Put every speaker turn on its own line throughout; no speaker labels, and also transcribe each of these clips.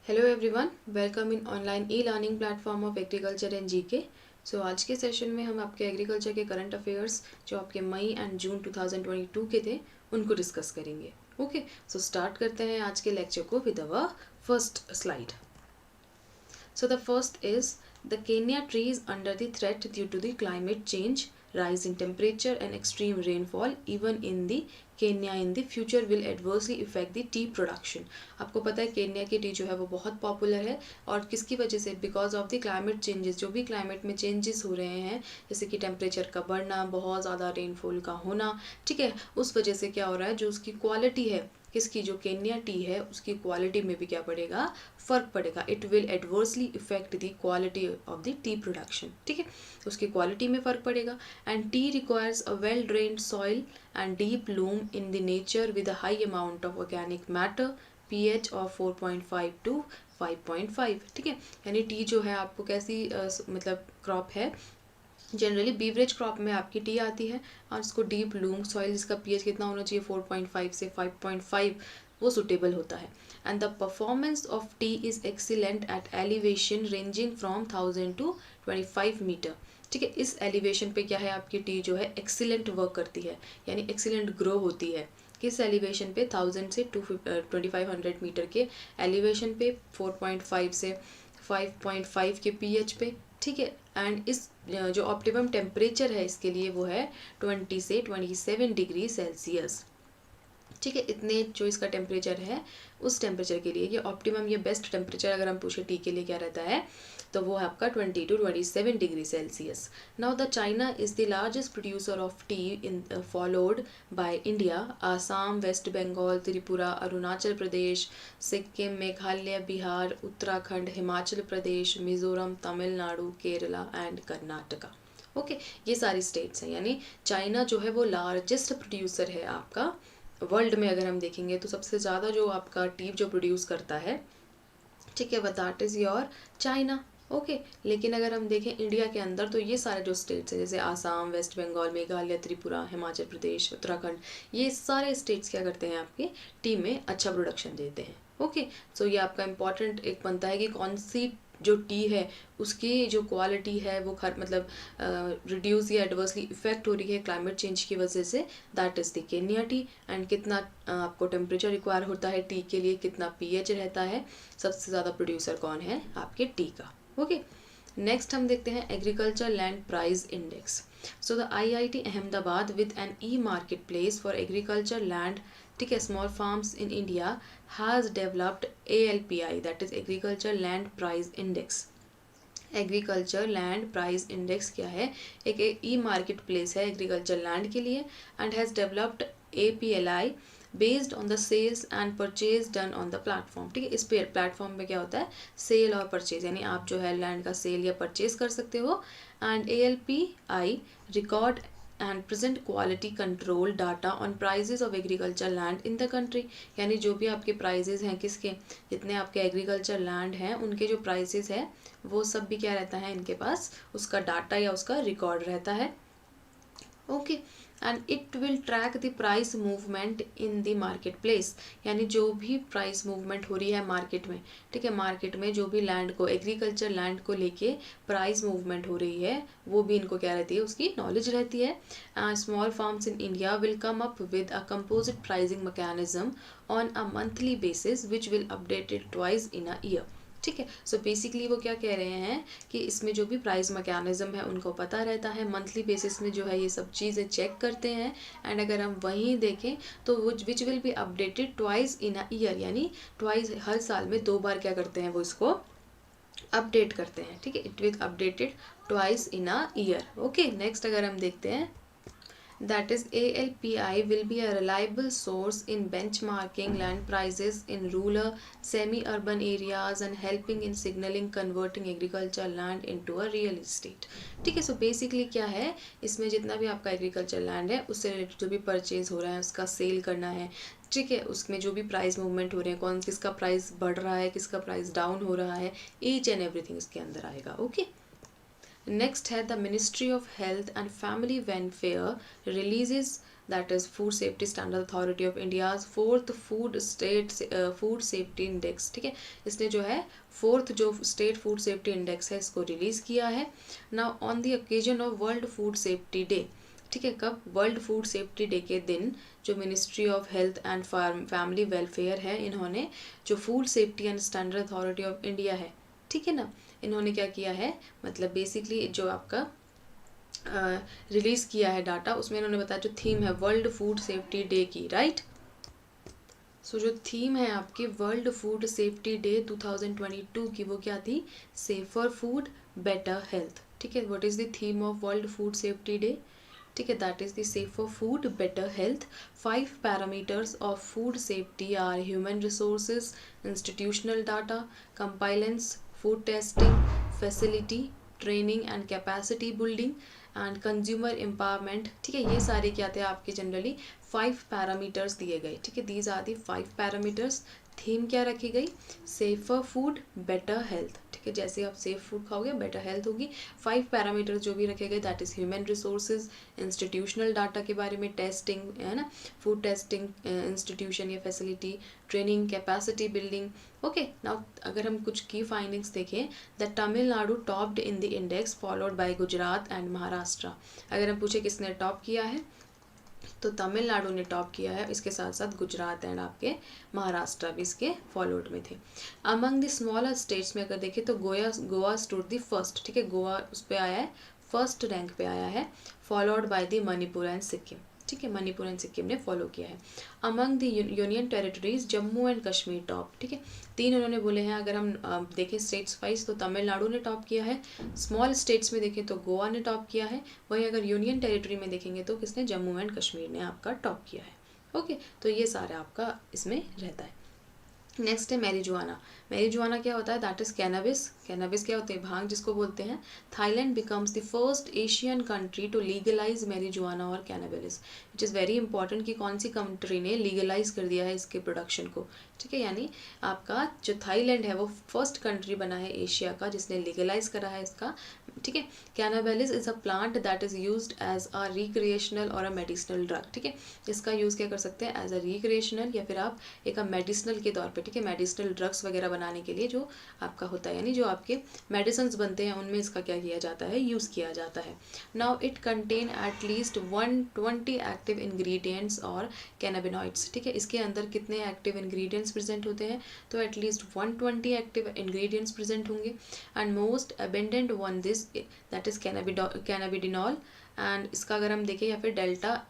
Hello everyone, welcome in online e learning platform of agriculture and GK. So आज के session में हम आपके एग्रीकल्चर के करंट अफेयर्स जो आपके मई एंड जून 2022 के थे उनको डिस्कस करेंगे। ओके, सो स्टार्ट करते हैं आज के लेक्चर को with our first slide. So the first is the Kenya tree is under the threat due to the climate change, rise in temperature and extreme rainfall even in the Kenya in the future will adversely affect the tea production। आपको पता है Kenya की T जो है वो बहुत popular है और किसकी वजह से, because of the climate changes. जो भी क्लाइमेट में चेंजेस हो रहे हैं जैसे कि टेम्परेचर का बढ़ना, बहुत ज़्यादा रेनफॉल का होना, ठीक है, उस वजह से क्या हो रहा है, जो उसकी क्वालिटी है किसकी, जो केन्या टी है उसकी क्वालिटी में भी क्या पड़ेगा, फ़र्क पड़ेगा। It will adversely effect the quality of the T production, ठीक है, उसकी क्वालिटी में फ़र्क पड़ेगा। And T requires a well drained soil and deep loom in the nature with a high amount of organic matter, pH of 4.5 to 5.5, ठीक है। यानी T जो है आपको कैसी मतलब क्रॉप है, जनरली बीवरेज क्रॉप में आपकी टी आती है और इसको डीप लूम सॉइल जिसका पीएच कितना होना चाहिए 4.5 से 5.5 वो सुटेबल होता है। And the performance of tea is excellent at elevation ranging from 1000 to 25 metre, ठीक है। इस एलिवेशन पे क्या है, आपकी टी जो है एक्सीलेंट वर्क करती है, यानी एक्सीलेंट ग्रो होती है। किस एलिवेशन पे, 1000 से 2500 मीटर के एलिवेशन पे, 4.5 से 5.5 के पीएच पे, ठीक है। एंड इस जो ऑप्टिमम टेम्परेचर है इसके लिए वो है 20 से 27 डिग्री सेल्सियस, ठीक है। इतने जो इसका टेम्परेचर है उस टेम्परेचर के लिए ये ऑप्टिमम, ये बेस्ट टेम्परेचर अगर हम पूछे टी के लिए क्या रहता है तो वो है आपका 20 to 27 degree Celsius. Now the China is the largest producer of tea in followed by India, Assam, West Bengal, Tripura, Arunachal Pradesh, Sikkim, Meghalaya, Bihar, Uttarakhand, Himachal Pradesh, Mizoram, Tamil Nadu, Kerala and Karnataka. Okay, ये सारी स्टेट्स हैं। यानी चाइना जो है वो लार्जेस्ट प्रोड्यूसर है आपका वर्ल्ड में। अगर हम देखेंगे तो सबसे ज़्यादा जो आपका टी जो प्रोड्यूस करता है, ठीक है, that is your China. Okay, लेकिन अगर हम देखें इंडिया के अंदर तो ये सारे जो स्टेट्स हैं जैसे आसाम, वेस्ट बंगाल, मेघालय, त्रिपुरा, हिमाचल प्रदेश, उत्तराखंड, ये सारे स्टेट्स क्या करते हैं, आपके टी में अच्छा प्रोडक्शन देते हैं। ओके, सो ये आपका इम्पॉर्टेंट एक बनता है कि कौन सी जो टी है उसकी जो क्वालिटी है वो मतलब रिड्यूस या एडवर्सली इफेक्ट हो रही है क्लाइमेट चेंज की वजह से, that is the Kenya T. And कितना आपको टेम्परेचर रिक्वायर होता है टी के लिए, कितना पीएच रहता है, सबसे ज़्यादा प्रोड्यूसर कौन है आपके टी का। ओके, नेक्स्ट हम देखते हैं agriculture land price index. So the IIT Ahmedabad with an e market place for agriculture land, ठीक है, small farms in India has developed ALPI, that is agriculture land price index. Agriculture land price index क्या है, एक e market place है agriculture land के लिए, and has developed APLI based on the sales and purchase done on the platform, ठीक है। इस platform में क्या होता है, सेल और परचेज, यानी आप जो है लैंड का सेल या परचेज कर सकते हो। And ALPI record and present quality control data on prizes of agriculture land in the country, यानी जो भी आपके प्राइजेज हैं किसके, जितने आपके एग्रीकल्चर लैंड हैं उनके जो प्राइजेज है वो सब भी क्या रहता है इनके पास, उसका डाटा या उसका रिकॉर्ड रहता है। Okay, and it will track the price movement in the market place, यानी जो भी प्राइस मूवमेंट हो रही है मार्केट में, ठीक है, मार्केट में जो भी लैंड को, एग्रीकल्चर लैंड को लेके प्राइस मूवमेंट हो रही है वो भी इनको क्या रहती है, उसकी नॉलेज रहती है। Small farms in India will come up with a composite pricing mechanism on a monthly basis which will updated twice in a year, ठीक है। सो बेसिकली वो क्या कह रहे हैं कि इसमें जो भी प्राइस मैकेनिज्म है उनको पता रहता है, मंथली बेसिस में जो है ये सब चीज़ें चेक करते हैं। एंड अगर हम वहीं देखें तो which will be updated twice in a year, यानी ट्वाइस, हर साल में 2 बार क्या करते हैं वो इसको अपडेट करते हैं, ठीक है। It will updated twice in a year. Okay, next अगर हम देखते हैं, that is ALPI will be a reliable source in benchmarking land prices in rural semi-urban areas and helping in signaling converting agriculture land into a real estate, ठीक है। So basically क्या है, इसमें जितना भी आपका एग्रीकल्चर लैंड है उससे रिलेटेड जो भी परचेज हो रहा है उसका सेल करना है, ठीक है, उसमें जो भी प्राइस मूवमेंट हो रहे हैं, कौन किसका प्राइस बढ़ रहा है, किसका प्राइस डाउन हो रहा है, ईच एंड एवरीथिंग इसके अंदर आएगा। ओके, नेक्स्ट है the ministry of health and family welfare releases that is food safety standard authority of India's fourth food safety index. ठीक है, इसने जो है फोर्थ जो स्टेट फूड सेफ्टी इंडेक्स है इसको रिलीज किया है। Now on the occasion of world food safety day, ठीक है, कब, वर्ल्ड फूड सेफ्टी डे के दिन जो ministry of health and family welfare है, इन्होंने जो food safety and standard authority of India है, ठीक है ना, इन्होंने क्या किया है, मतलब बेसिकली जो आपका रिलीज किया है डाटा, उसमें इन्होंने बताया जो थीम है वर्ल्ड फूड सेफ्टी डे की, राइट। सो जो थीम है आपकी वर्ल्ड फूड सेफ्टी डे 2022 की, वो क्या थी, सेफर फूड बेटर हेल्थ। ठीक है, what is the theme of world food safety day, ठीक है, that is the safer food better health. 5 parameters of food safety are human resources, institutional data, compliance, food testing, facility, training and capacity building and consumer empowerment. ठीक है, ये सारे क्या थे आपके generally 5 parameters दिए गए। ठीक है, these are the 5 parameters. Theme क्या रखी गई, सेफर फूड बेटर हेल्थ। ठीक है, जैसे आप सेफ फूड खाओगे बेटर हेल्थ होगी। 5 पैरामीटर्स जो भी रखे गए, that is human resources, institutional data के बारे में, टेस्टिंग है ना, फूड टेस्टिंग इंस्टीट्यूशन या facility, training, capacity building. Okay, now अगर हम कुछ की फाइंडिंग्स देखें, the Tamil Nadu topped in the index followed by Gujarat and Maharashtra. अगर हम पूछे किसने टॉप किया है, तो तमिलनाडु ने टॉप किया है, इसके साथ साथ गुजरात एंड आपके महाराष्ट्र भी इसके फॉलोड में थे। अमंग द स्मॉलर स्टेट्स में अगर देखें तो गोवा स्टूड द फर्स्ट। ठीक है, गोवा उस पर आया है, फर्स्ट रैंक पे आया है, followed by the Manipur and Sikkim. ठीक है, मणिपुर एंड सिक्किम ने फॉलो किया है। Among the union territories Jammu and Kashmir top. ठीक है, 3 उन्होंने बोले हैं। अगर हम देखें स्टेट्स वाइज तो तमिलनाडु ने टॉप किया है, स्मॉल स्टेट्स में देखें तो गोवा ने टॉप किया है, वहीं अगर यूनियन टेरिटरी में देखेंगे तो किसने, जम्मू एंड कश्मीर ने आपका टॉप किया है। ओके, तो ये सारा आपका इसमें रहता है। नेक्स्ट है मैरिजुआना। मैरिजुआना क्या होता है, दैट इज कैनबिस। कैनबिस क्या होते हैं, भांग जिसको बोलते हैं। Thailand becomes the first Asian country to legalize marijuana और cannabis, which is very important कि कौन सी कंट्री ने लीगलाइज कर दिया है इसके प्रोडक्शन को। ठीक है, यानी आपका जो थाईलैंड है वो फर्स्ट कंट्री बना है एशिया का जिसने लीगलाइज करा है इसका। ठीक है, cannabis is a plant that is used as a recreational और अ मेडिसिनल ड्रग। ठीक है, इसका यूज़ क्या कर सकते हैं, एज अ रिक्रिएशनल या फिर आप एक मेडिसिनल के तौर पे। ठीक है, मेडिसिनल ड्रग्स वगैरह बनाने के लिए जो आपका होता है, यानी जो आपके मेडिसिन बनते हैं उनमें इसका क्या किया जाता है, यूज़ किया जाता है। Now it contain at least 120 active ingredients और कैनाबिनॉइड्स। ठीक है, इसके अंदर कितने एक्टिव इंग्रेडिएंट्स प्रेजेंट होते हैं, तो एटलीस्ट 120 एक्टिव इंग्रेडिएंट्स प्रेजेंट होंगे। And most abundant one this that is cannabidiol, and इसका अगर हम देखें या फिर डेल्टा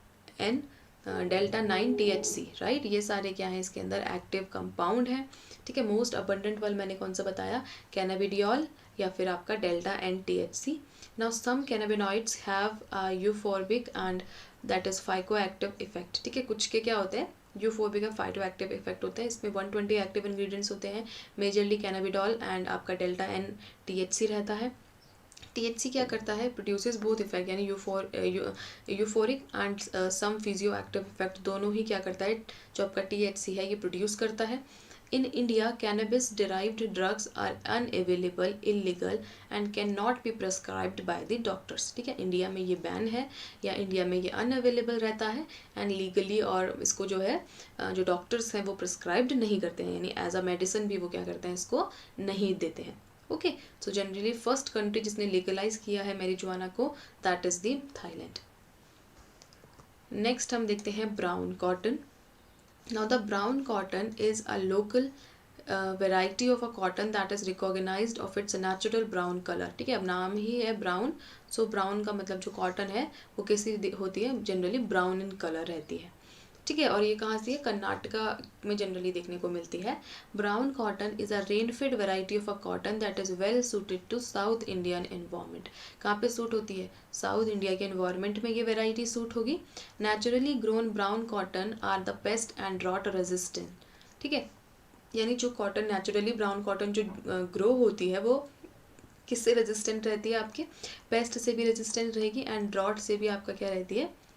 9 THC, राइट, ये सारे क्या है इसके अंदर एक्टिव कंपाउंड है। ठीक है, मोस्ट अबंडेंट वाल मैंने कौन सा बताया, कैनाबिडियोल या फिर आपका delta N THC। Now some cannabinoids have euphoric and that is psychoactive effect. ठीक है, कुछ के क्या होते हैं, यूफोर्बिक का फाइटो एक्टिव इफेक्ट होता है। इसमें 120 एक्टिव इंग्रेडिएंट्स होते हैं, मेजरली कैनाबिडॉल एंड आपका डेल्टा N THC रहता है। THC क्या करता है, प्रोड्यूसेस बोथ इफेक्ट, यानी euphoric and some physio active effect, दोनों ही क्या करता है, जो आपका THC है ये प्रोड्यूस करता है। In India cannabis derived drugs are unavailable, illegal and can not be prescribed by the doctors. ठीक है, इंडिया में ये बैन है या इंडिया में ये अनअवेलेबल रहता है एंड लीगली, और इसको जो है जो डॉक्टर्स हैं वो प्रिस्क्राइब्ड नहीं करते हैं, यानी एज अ मेडिसिन भी वो क्या करते हैं, इसको नहीं देते हैं। Okay, so generally first country जिसने लीगलाइज किया है मैरिजुआना को, that is the Thailand. Next हम देखते हैं brown cotton. Now the brown cotton is a local variety of a cotton that is recognized of its natural brown colour. ठीक है, अब नाम ही है ब्राउन, सो ब्राउन का मतलब जो कॉटन है वो कैसी होती है, जनरली ब्राउन इन कलर रहती है। ठीक है, और ये कहाँ से है, कर्नाटका में जनरली देखने को मिलती है। Brown cotton is a rainfed variety of a cotton that is well suited to South Indian environment. कहाँ पे सूट होती है, साउथ इंडिया के एनवायरनमेंट में ये वेराइटी सूट होगी। Naturally grown brown cotton are the pest and drought resistant. ठीक है, यानी जो कॉटन नेचुरली ब्राउन कॉटन जो ग्रो होती है वो किससे रेजिस्टेंट रहती है, आपके पेस्ट से भी रेजिस्टेंट रहेगी एंड ड्रॉट से भी आपका क्या रहती है,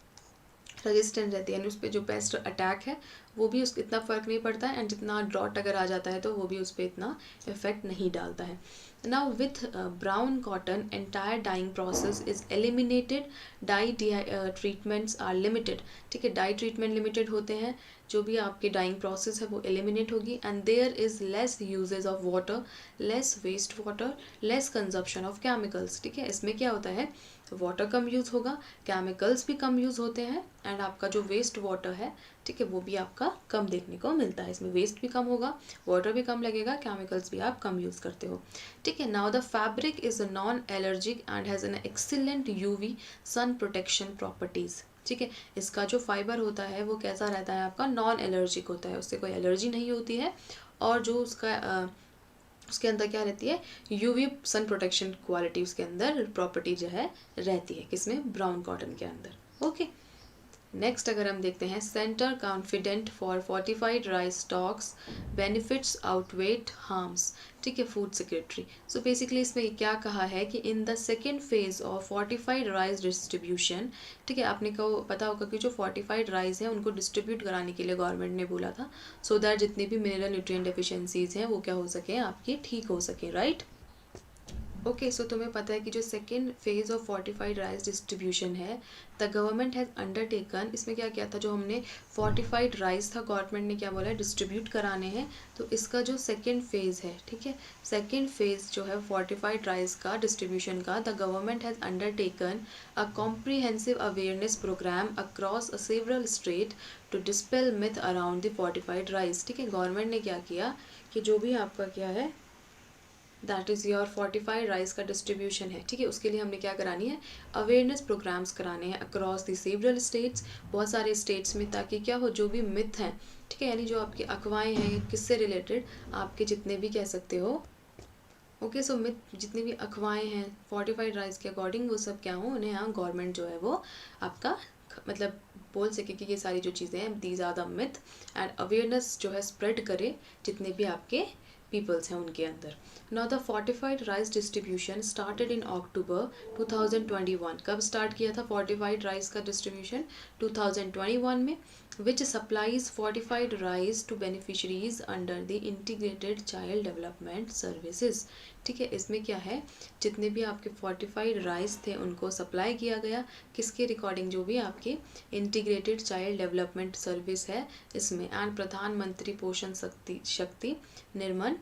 रेजिस्टेंट रहती है, यानी उस पर जो पेस्ट अटैक है वो भी उस इतना फ़र्क नहीं पड़ता है, एंड जितना ड्रॉट अगर आ जाता है तो वो भी उस पर इतना इफेक्ट नहीं डालता है। Now with brown cotton, entire dyeing process is eliminated. Dye treatments are limited. ठीक है, dye treatment limited होते हैं, जो भी आपके dyeing process है वो eliminate होगी, and there is less uses of water, less waste water, less consumption of chemicals. ठीक है, इसमें क्या होता है, वाटर कम यूज़ होगा, केमिकल्स भी कम यूज़ होते हैं, एंड आपका जो वेस्ट वाटर है, ठीक है, वो भी आपका कम देखने को मिलता है। इसमें वेस्ट भी कम होगा, वाटर भी कम लगेगा, केमिकल्स भी आप कम यूज़ करते हो। ठीक है, now the fabric is non allergic and has an excellent UV sun protection properties. ठीक है, इसका जो फाइबर होता है वो कैसा रहता है, आपका नॉन एलर्जिक होता है, उससे कोई एलर्जी नहीं होती है, और जो उसके अंदर क्या रहती है, यूवी सन प्रोटेक्शन क्वालिटी उसके अंदर प्रॉपर्टी जो है रहती है, किसमें, ब्राउन कॉटन के अंदर। ओके, नेक्स्ट अगर हम देखते हैं, centre confident for fortified rice stocks, benefits outweigh harms. ठीक है, फूड सेक्रेटरी। सो बेसिकली इसमें क्या कहा है कि in the second phase of fortified rice distribution, ठीक है, आपने को पता होगा कि जो फोर्टिफाइड राइस है उनको डिस्ट्रीब्यूट कराने के लिए गवर्नमेंट ने बोला था, सो दैट जितनी भी मिनरल न्यूट्रिएंट डेफिशिएंसीज हैं वो क्या हो सके, आपकी ठीक हो सके, राइट। ओके, सो तुम्हें पता है कि जो second phase of fortified rice distribution है, द गवर्नमेंट हैज़ अंडरटेकन, इसमें क्या किया था, जो हमने फोर्टिफाइड राइस था, गवर्नमेंट ने क्या बोला है, डिस्ट्रीब्यूट कराने हैं, तो इसका जो सेकेंड फेज है, ठीक है, सेकेंड फेज जो है फोर्टिफाइड राइस का डिस्ट्रीब्यूशन का, the government has undertaken a comprehensive awareness programme across a several state to dispel myth around the fortified rice. ठीक है, गवर्नमेंट ने क्या किया कि जो भी आपका क्या है, that is your fortified rice का डिस्ट्रीब्यूशन है, ठीक है, उसके लिए हमने क्या करानी है, अवेयरनेस प्रोग्राम्स कराने हैं अक्रॉस दी सेवरल स्टेट्स, बहुत सारे स्टेट्स में, ताकि क्या हो, जो भी मिथ हैं, ठीक है, यानी जो आपकी अफवाहें हैं, किससे रिलेटेड, आपके जितने भी कह सकते हो, ओके, सो मिथ, जितनी भी अफवाहें हैं फोर्टिफाइड राइस के अकॉर्डिंग, वो सब क्या हो, उन्हें यहाँ गवर्नमेंट जो है वो आपका मतलब बोल सके कि ये सारी जो चीज़ें हैं, these are the myth, and awareness जो है स्प्रेड करे जितने भी आपके पीपल्स हैं उनके अंदर। Now the fortified rice distribution started in October 2021। कब स्टार्ट किया था फोर्टिफाइड राइस का डिस्ट्रीब्यूशन, 2021 में, which supplies fortified rice to beneficiaries under the integrated child development services. ठीक है, इसमें क्या है, जितने भी आपके फोर्टिफाइड राइस थे उनको सप्लाई किया गया, किसके रिकॉर्डिंग, जो भी आपकी इंटीग्रेटेड चाइल्ड डेवलपमेंट सर्विस है इसमें, एंड प्रधानमंत्री पोषण शक्ति निर्माण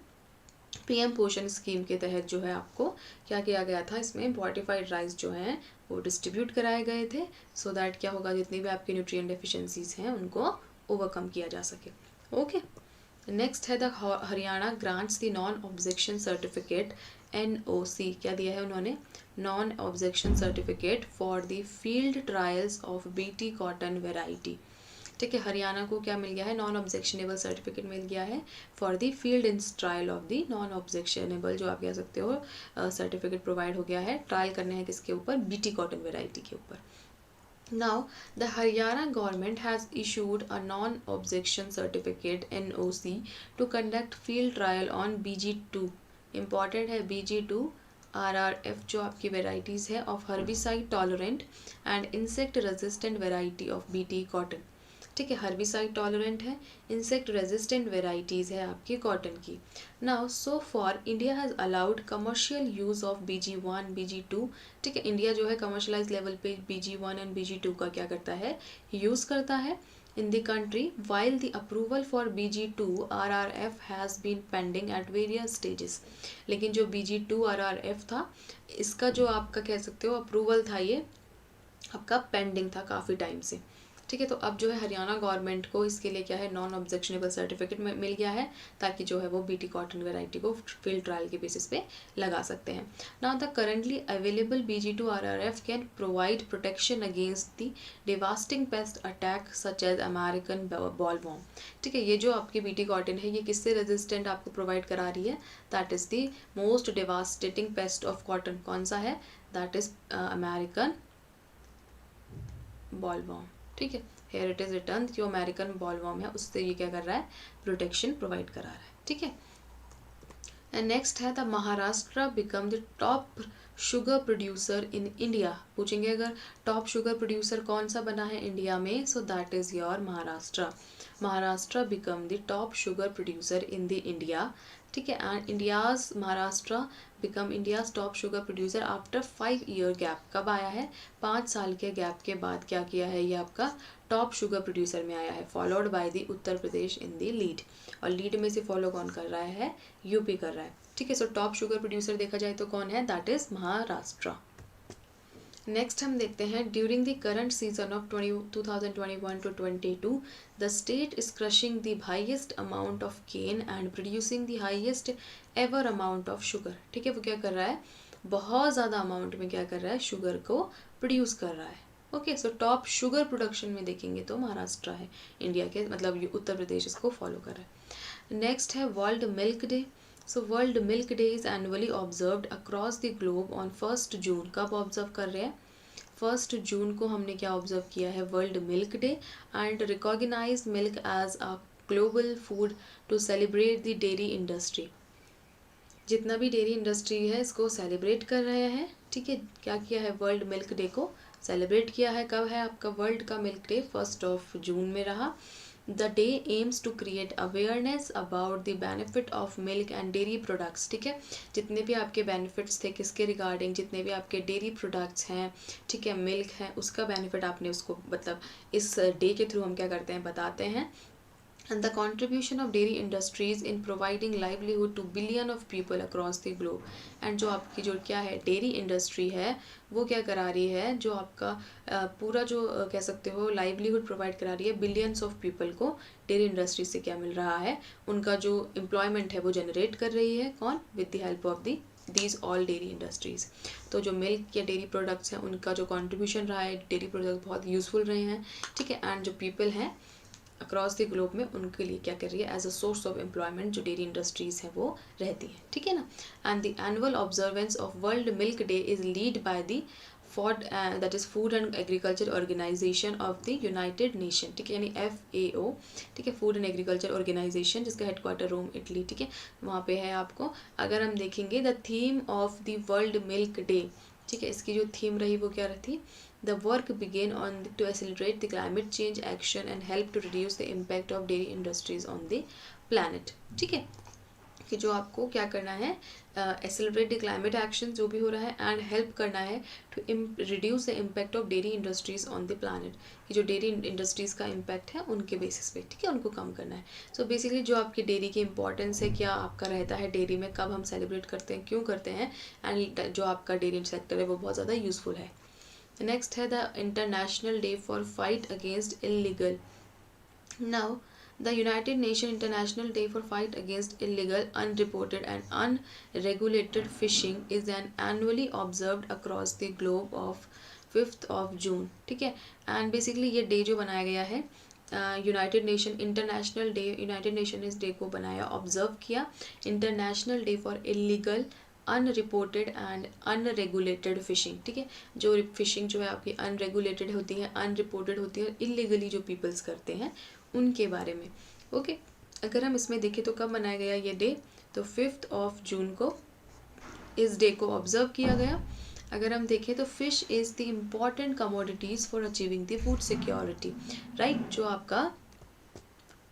पीएम पोषण स्कीम के तहत जो है आपको क्या किया गया था, इसमें फोर्टिफाइड राइस जो है वो डिस्ट्रीब्यूट कराए गए थे, सो दैट क्या होगा, जितनी भी आपकी न्यूट्रिएंट डेफिशिएंसीज हैं उनको ओवरकम किया जा सके। ओके, नेक्स्ट है the Haryana grants the non objection certificate, NOC, क्या दिया है उन्होंने, non objection certificate for the field trials of BT cotton variety. ठीक है, हरियाणा को क्या मिल गया है, नॉन ऑब्जेक्शनेबल सर्टिफिकेट मिल गया है for the field in trial of the non objectionable, जो आप कह सकते हो सर्टिफिकेट प्रोवाइड हो गया है, ट्रायल करने हैं किसके ऊपर, BT कॉटन वेराइटी के ऊपर। Now, the Haryana government has issued a non-objection certificate (NOC) to conduct field trial on BG2. Important है BG2 RRF, जो आपकी varieties है of herbicide tolerant and insect resistant variety of BT cotton. ठीक है, herbicide tolerant है, insect resistant varieties है आपकी cotton की। Now so for India has allowed commercial use of BG1 BG2। ठीक है, इंडिया जो है कमर्शलाइज लेवल पे BG1 एंड BG2 का क्या करता है, यूज़ करता है in the country, while the approval for BG2 RRF has been pending at various stages। लेकिन जो BG2 RRF था, इसका जो आपका कह सकते हो अप्रूवल था, ये आपका पेंडिंग था काफ़ी टाइम से। ठीक है, तो अब जो है हरियाणा गवर्नमेंट को इसके लिए क्या है, नॉन ऑब्जेक्शनेबल सर्टिफिकेट मिल गया है, ताकि जो है वो BT कॉटन वेराइटी को फील्ड ट्रायल के बेसिस पे लगा सकते हैं। Now the currently available BG2 RRF can provide protection against the devastating pest attack such as American bollworm. ठीक है, ये जो आपकी BT कॉटन है ये किससे रेजिस्टेंट आपको प्रोवाइड करा रही है, that is the most devastating paste of cotton, कौन सा है, दैट इज़ अमेरिकन बॉलवॉर्म। ठीक है, हेयर इट इज रिटर्न, जो अमेरिकन बॉलवॉर्म है उससे ये क्या कर रहा है, प्रोटेक्शन प्रोवाइड करा रहा है। ठीक है, एंड नेक्स्ट है the Maharashtra become the top sugar producer in India. पूछेंगे अगर टॉप शुगर प्रोड्यूसर कौन सा बना है इंडिया में, so that is your Maharashtra. Maharashtra become the top sugar producer in the India, ठीक है, and India's Maharashtra become India's top sugar producer after 5 year gap. कब आया है? 5 साल के गैप के बाद क्या किया है, ये आपका टॉप शुगर प्रोड्यूसर में आया है, followed by the Uttar Pradesh in the lead. और लीड में से फॉलो कौन कर रहा है? यूपी कर रहा है, ठीक है। सो टॉप शुगर प्रोड्यूसर देखा जाए तो कौन है? That is Maharashtra. नेक्स्ट हम देखते हैं, during the current season of 2021 to 22 the state is crushing the highest amount of cane and producing the highest ever amount of sugar, ठीक है। वो क्या कर रहा है? बहुत ज़्यादा अमाउंट में क्या कर रहा है? शुगर को प्रोड्यूस कर रहा है। Okay, so top sugar production में देखेंगे तो महाराष्ट्र है इंडिया के, मतलब ये उत्तर प्रदेश इसको फॉलो कर रहा है। नेक्स्ट है world milk day. So world milk day is annually observed across the globe on 1 जून। कब ऑब्जर्व कर रहे हैं? 1 जून को हमने क्या ऑब्जर्व किया है? World milk day, and recognize milk as a global food to celebrate the dairy industry. जितना भी डेयरी इंडस्ट्री है इसको सेलिब्रेट कर रहे हैं, ठीक है। क्या किया है? वर्ल्ड मिल्क डे को सेलिब्रेट किया है। कब है आपका वर्ल्ड का मिल्क डे? 1 जून में रहा। The day aims to create awareness about the benefit of milk and dairy products, ठीक है। जितने भी आपके बेनिफिट्स थे किसके रिगार्डिंग? जितने भी आपके डेयरी प्रोडक्ट्स हैं, ठीक है, मिल्क है, उसका बेनिफिट आपने उसको मतलब इस डे के थ्रू हम क्या करते हैं? बताते हैं। and the contribution of dairy industries in providing livelihood to billion of people across the globe। and जो आपकी जो क्या है डेयरी इंडस्ट्री है वो क्या करा रही है? जो आपका पूरा जो कह सकते हो लाइवलीहुड प्रोवाइड करा रही है बिलियंस ऑफ पीपल को। डेयरी इंडस्ट्री से क्या मिल रहा है? उनका जो एम्प्लॉयमेंट है वो जनरेट कर रही है। कौन? With the help of these all dairy industries. तो जो मिल्क या डेयरी प्रोडक्ट्स हैं उनका जो कॉन्ट्रीब्यूशन रहा है, डेयरी प्रोडक्ट्स बहुत यूजफुल रहे हैं, ठीक है। एंड जो पीपल हैं अक्रॉस द ग्लोब में उनके लिए क्या कर रही है? As a source of employment जो डेयरी इंडस्ट्रीज है वो रहती है, ठीक है ना। And the annual observance of world milk day is lead by the FAO that is food and agriculture organization of the United Nation, ठीक है, यानी FAO, ठीक है, फूड एंड एग्रीकल्चर ऑर्गेनाइजेशन, जिसका हेडक्वार्टर रोम इटली, ठीक है, वहाँ पे है आपको। अगर हम देखेंगे the theme of the world milk day, ठीक है, इसकी जो थीम रही वो क्या रहती? The work began to accelerate the climate change action and help to reduce the impact of dairy industries on the planet, ठीक है। कि जो आपको क्या करना है? एक्सेलरेट द क्लाइमेट एक्शन जो भी हो रहा है, एंड हेल्प करना है to reduce the impact of dairy industries on the planet. कि जो डेयरी इंडस्ट्रीज का इम्पैक्ट है उनके बेसिस पे, ठीक है, उनको कम करना है। सो बेसिकली जो आपकी डेयरी की इंपॉर्टेंस है, क्या आपका रहता है डेयरी में, कब हम सेलिब्रेट करते हैं, क्यों करते हैं, एंड जो आपका डेयरी सेक्टर है वो बहुत ज़्यादा यूजफुल है। नेक्स्ट है the international day for fight against illegal. Now the United Nations International Day for Fight Against Illegal, Unreported and Unregulated Fishing is an annually observed across the globe of 5th of June, ठीक है। And basically ये day जो बनाया गया है United nation international day, United nation इस day को बनाया, ऑब्जर्व किया, international day for illegal, unreported and unregulated fishing, ठीक है। जो फिशिंग जो है आपकी अनरेगुलेटेड होती है, अनरिपोर्टेड होती है, इलीगली जो पीपल्स करते हैं उनके बारे में। ओके, अगर हम इसमें देखें तो कब मनाया गया ये डे? तो 5 जून को इस डे को ऑब्जर्व किया गया। अगर हम देखें तो fish is the important commodities for achieving the food security, right. जो आपका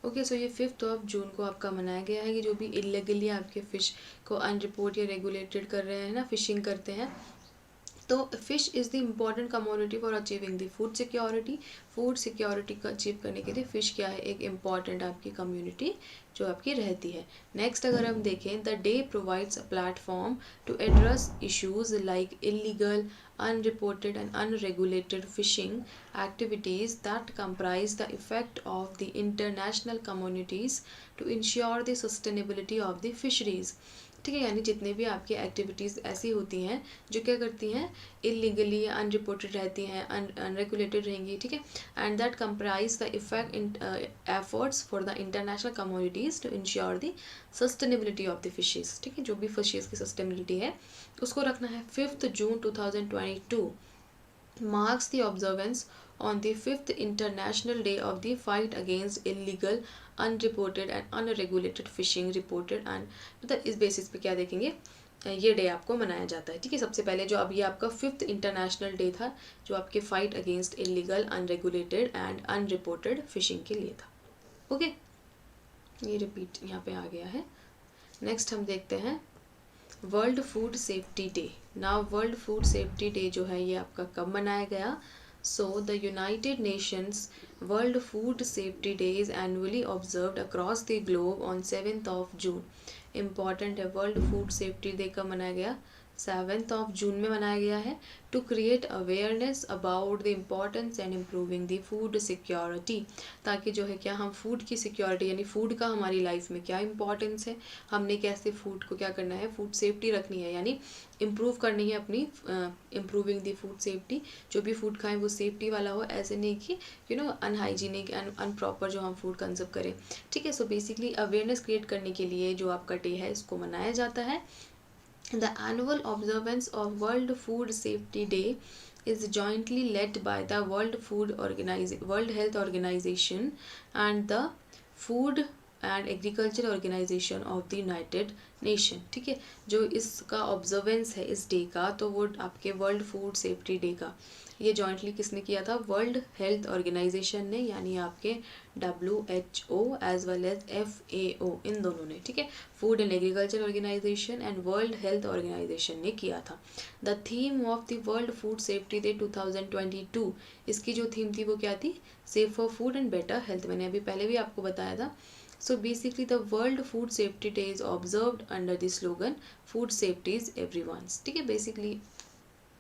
ओके, सो ये 5 जून को आपका मनाया गया है कि जो भी इलीगली आपके फ़िश को अनरिपोर्ट या रेगुलेटेड कर रहे हैं ना, फिशिंग करते हैं, तो fish is the important commodity for achieving the food security. Food security को अचीव करने के लिए फ़िश क्या है? एक इम्पॉर्टेंट आपकी कम्युनिटी जो आपकी रहती है। नेक्स्ट अगर हम देखें, the day provides a platform to address issues like illegal, unreported and unregulated fishing activities that comprise the effect of the international communities to ensure the sustainability of the fisheries, ठीक है। यानी जितने भी आपकी activities ऐसी होती हैं जो क्या करती हैं? इलीगली या अनरिपोर्टेड रहती हैं, अनरेगुलेटेड रहेंगी, ठीक है, and that comprise the effect in efforts for the international communities to ensure the sustainability of the fishes, ठीक है। जो भी फिशेज़ की सस्टेनेबिलिटी है उसको रखना है। 5 जून 2022 marks the observance on the 5th International Day of the Fight Against Illegal, Unreported and Unregulated Fishing Reported and मतलब इस बेसिस पे क्या देखेंगे? ये डे आपको मनाया जाता है, ठीक है। सबसे पहले जो अभी आपका 5th इंटरनेशनल डे था जो आपके fight against illegal, unregulated and unreported fishing के लिए था। ओके, ये रिपीट यहाँ पे आ गया है। नेक्स्ट हम देखते हैं world food safety day. Now world food safety day जो है ये आपका कब मनाया गया? So the United Nations world food safety day is annually observed across the globe on 7th of June। Important है, वर्ल्ड फूड सेफ्टी डे कब मनाया गया? 7th of June में मनाया गया है, to create awareness about the importance and improving the food security. ताकि जो है क्या हम फूड की सिक्योरिटी यानी फूड का हमारी लाइफ में क्या इंपॉर्टेंस है, हमने कैसे फूड को क्या करना है, फूड सेफ्टी रखनी है यानी इम्प्रूव करनी है अपनी, इम्प्रूविंग द फूड सेफ्टी। जो भी फूड खाएं वो सेफ्टी वाला हो, ऐसे नहीं कि अनहाइजीनिक एंड अनप्रॉपर जो हम फूड कंज्यूम करें। ठीक है, सो बेसिकली अवेयरनेस क्रिएट करने के लिए जो आपका डे है इसको मनाया जाता है। The annual observance of World Food Safety Day is jointly led by the World Health Organization and the Food and Agriculture Organization of the United Nation। ठीक है, जो इसका ऑब्जर्वेंस है इस डे का, तो वो आपके वर्ल्ड फूड सेफ्टी डे का ये जॉइंटली किसने किया था? वर्ल्ड हेल्थ ऑर्गेनाइजेशन ने, यानी आपके WHO as well as FAO, इन दोनों ने। ठीक है, food and agriculture organization and world health organization ने किया था। The theme of the world food safety day 2022, इसकी जो थीम थी वो क्या थी? Safe for food and better health. मैंने अभी पहले भी आपको बताया था। So basically the World Food Safety Day is observed under the slogan Food Safety is Everyone's। ठीक है, बेसिकली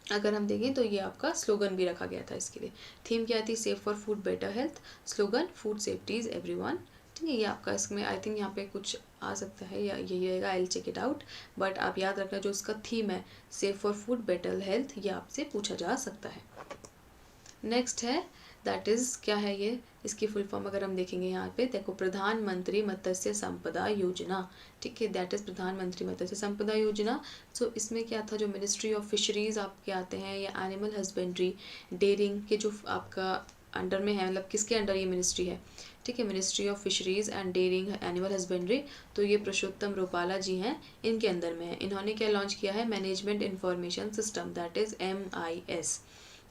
अगर हम देखें तो ये आपका स्लोगन भी रखा गया था इसके लिए। थीम क्या थी? Safe for food better health, slogan food safety is everyone. ठीक है, ये आपका इसमें आई थिंक यहाँ पे कुछ आ सकता है या यही रहेगा, I will check it out. But आप याद रखना जो इसका थीम है safe for food better health, ये आपसे पूछा जा सकता है। नेक्स्ट है दैट इज़ क्या है ये, इसकी फुल फॉर्म अगर हम देखेंगे यहाँ पे देखो, प्रधानमंत्री मत्स्य संपदा योजना। ठीक है, दैट इज़ प्रधानमंत्री मत्स्य संपदा योजना। सो इसमें क्या था, जो मिनिस्ट्री ऑफ फिशरीज़ आपके आते हैं या एनिमल हस्बेंड्री डेयरिंग के जो आपका अंडर में है, मतलब किसके अंडर ये मिनिस्ट्री है? ठीक है, ministry of fisheries and dairying animal husbandry, तो ये पुरुषोत्तम रूपाला जी हैं, इनके अंदर में है। इन्होंने क्या लॉन्च किया है? Management information system, that is MIS।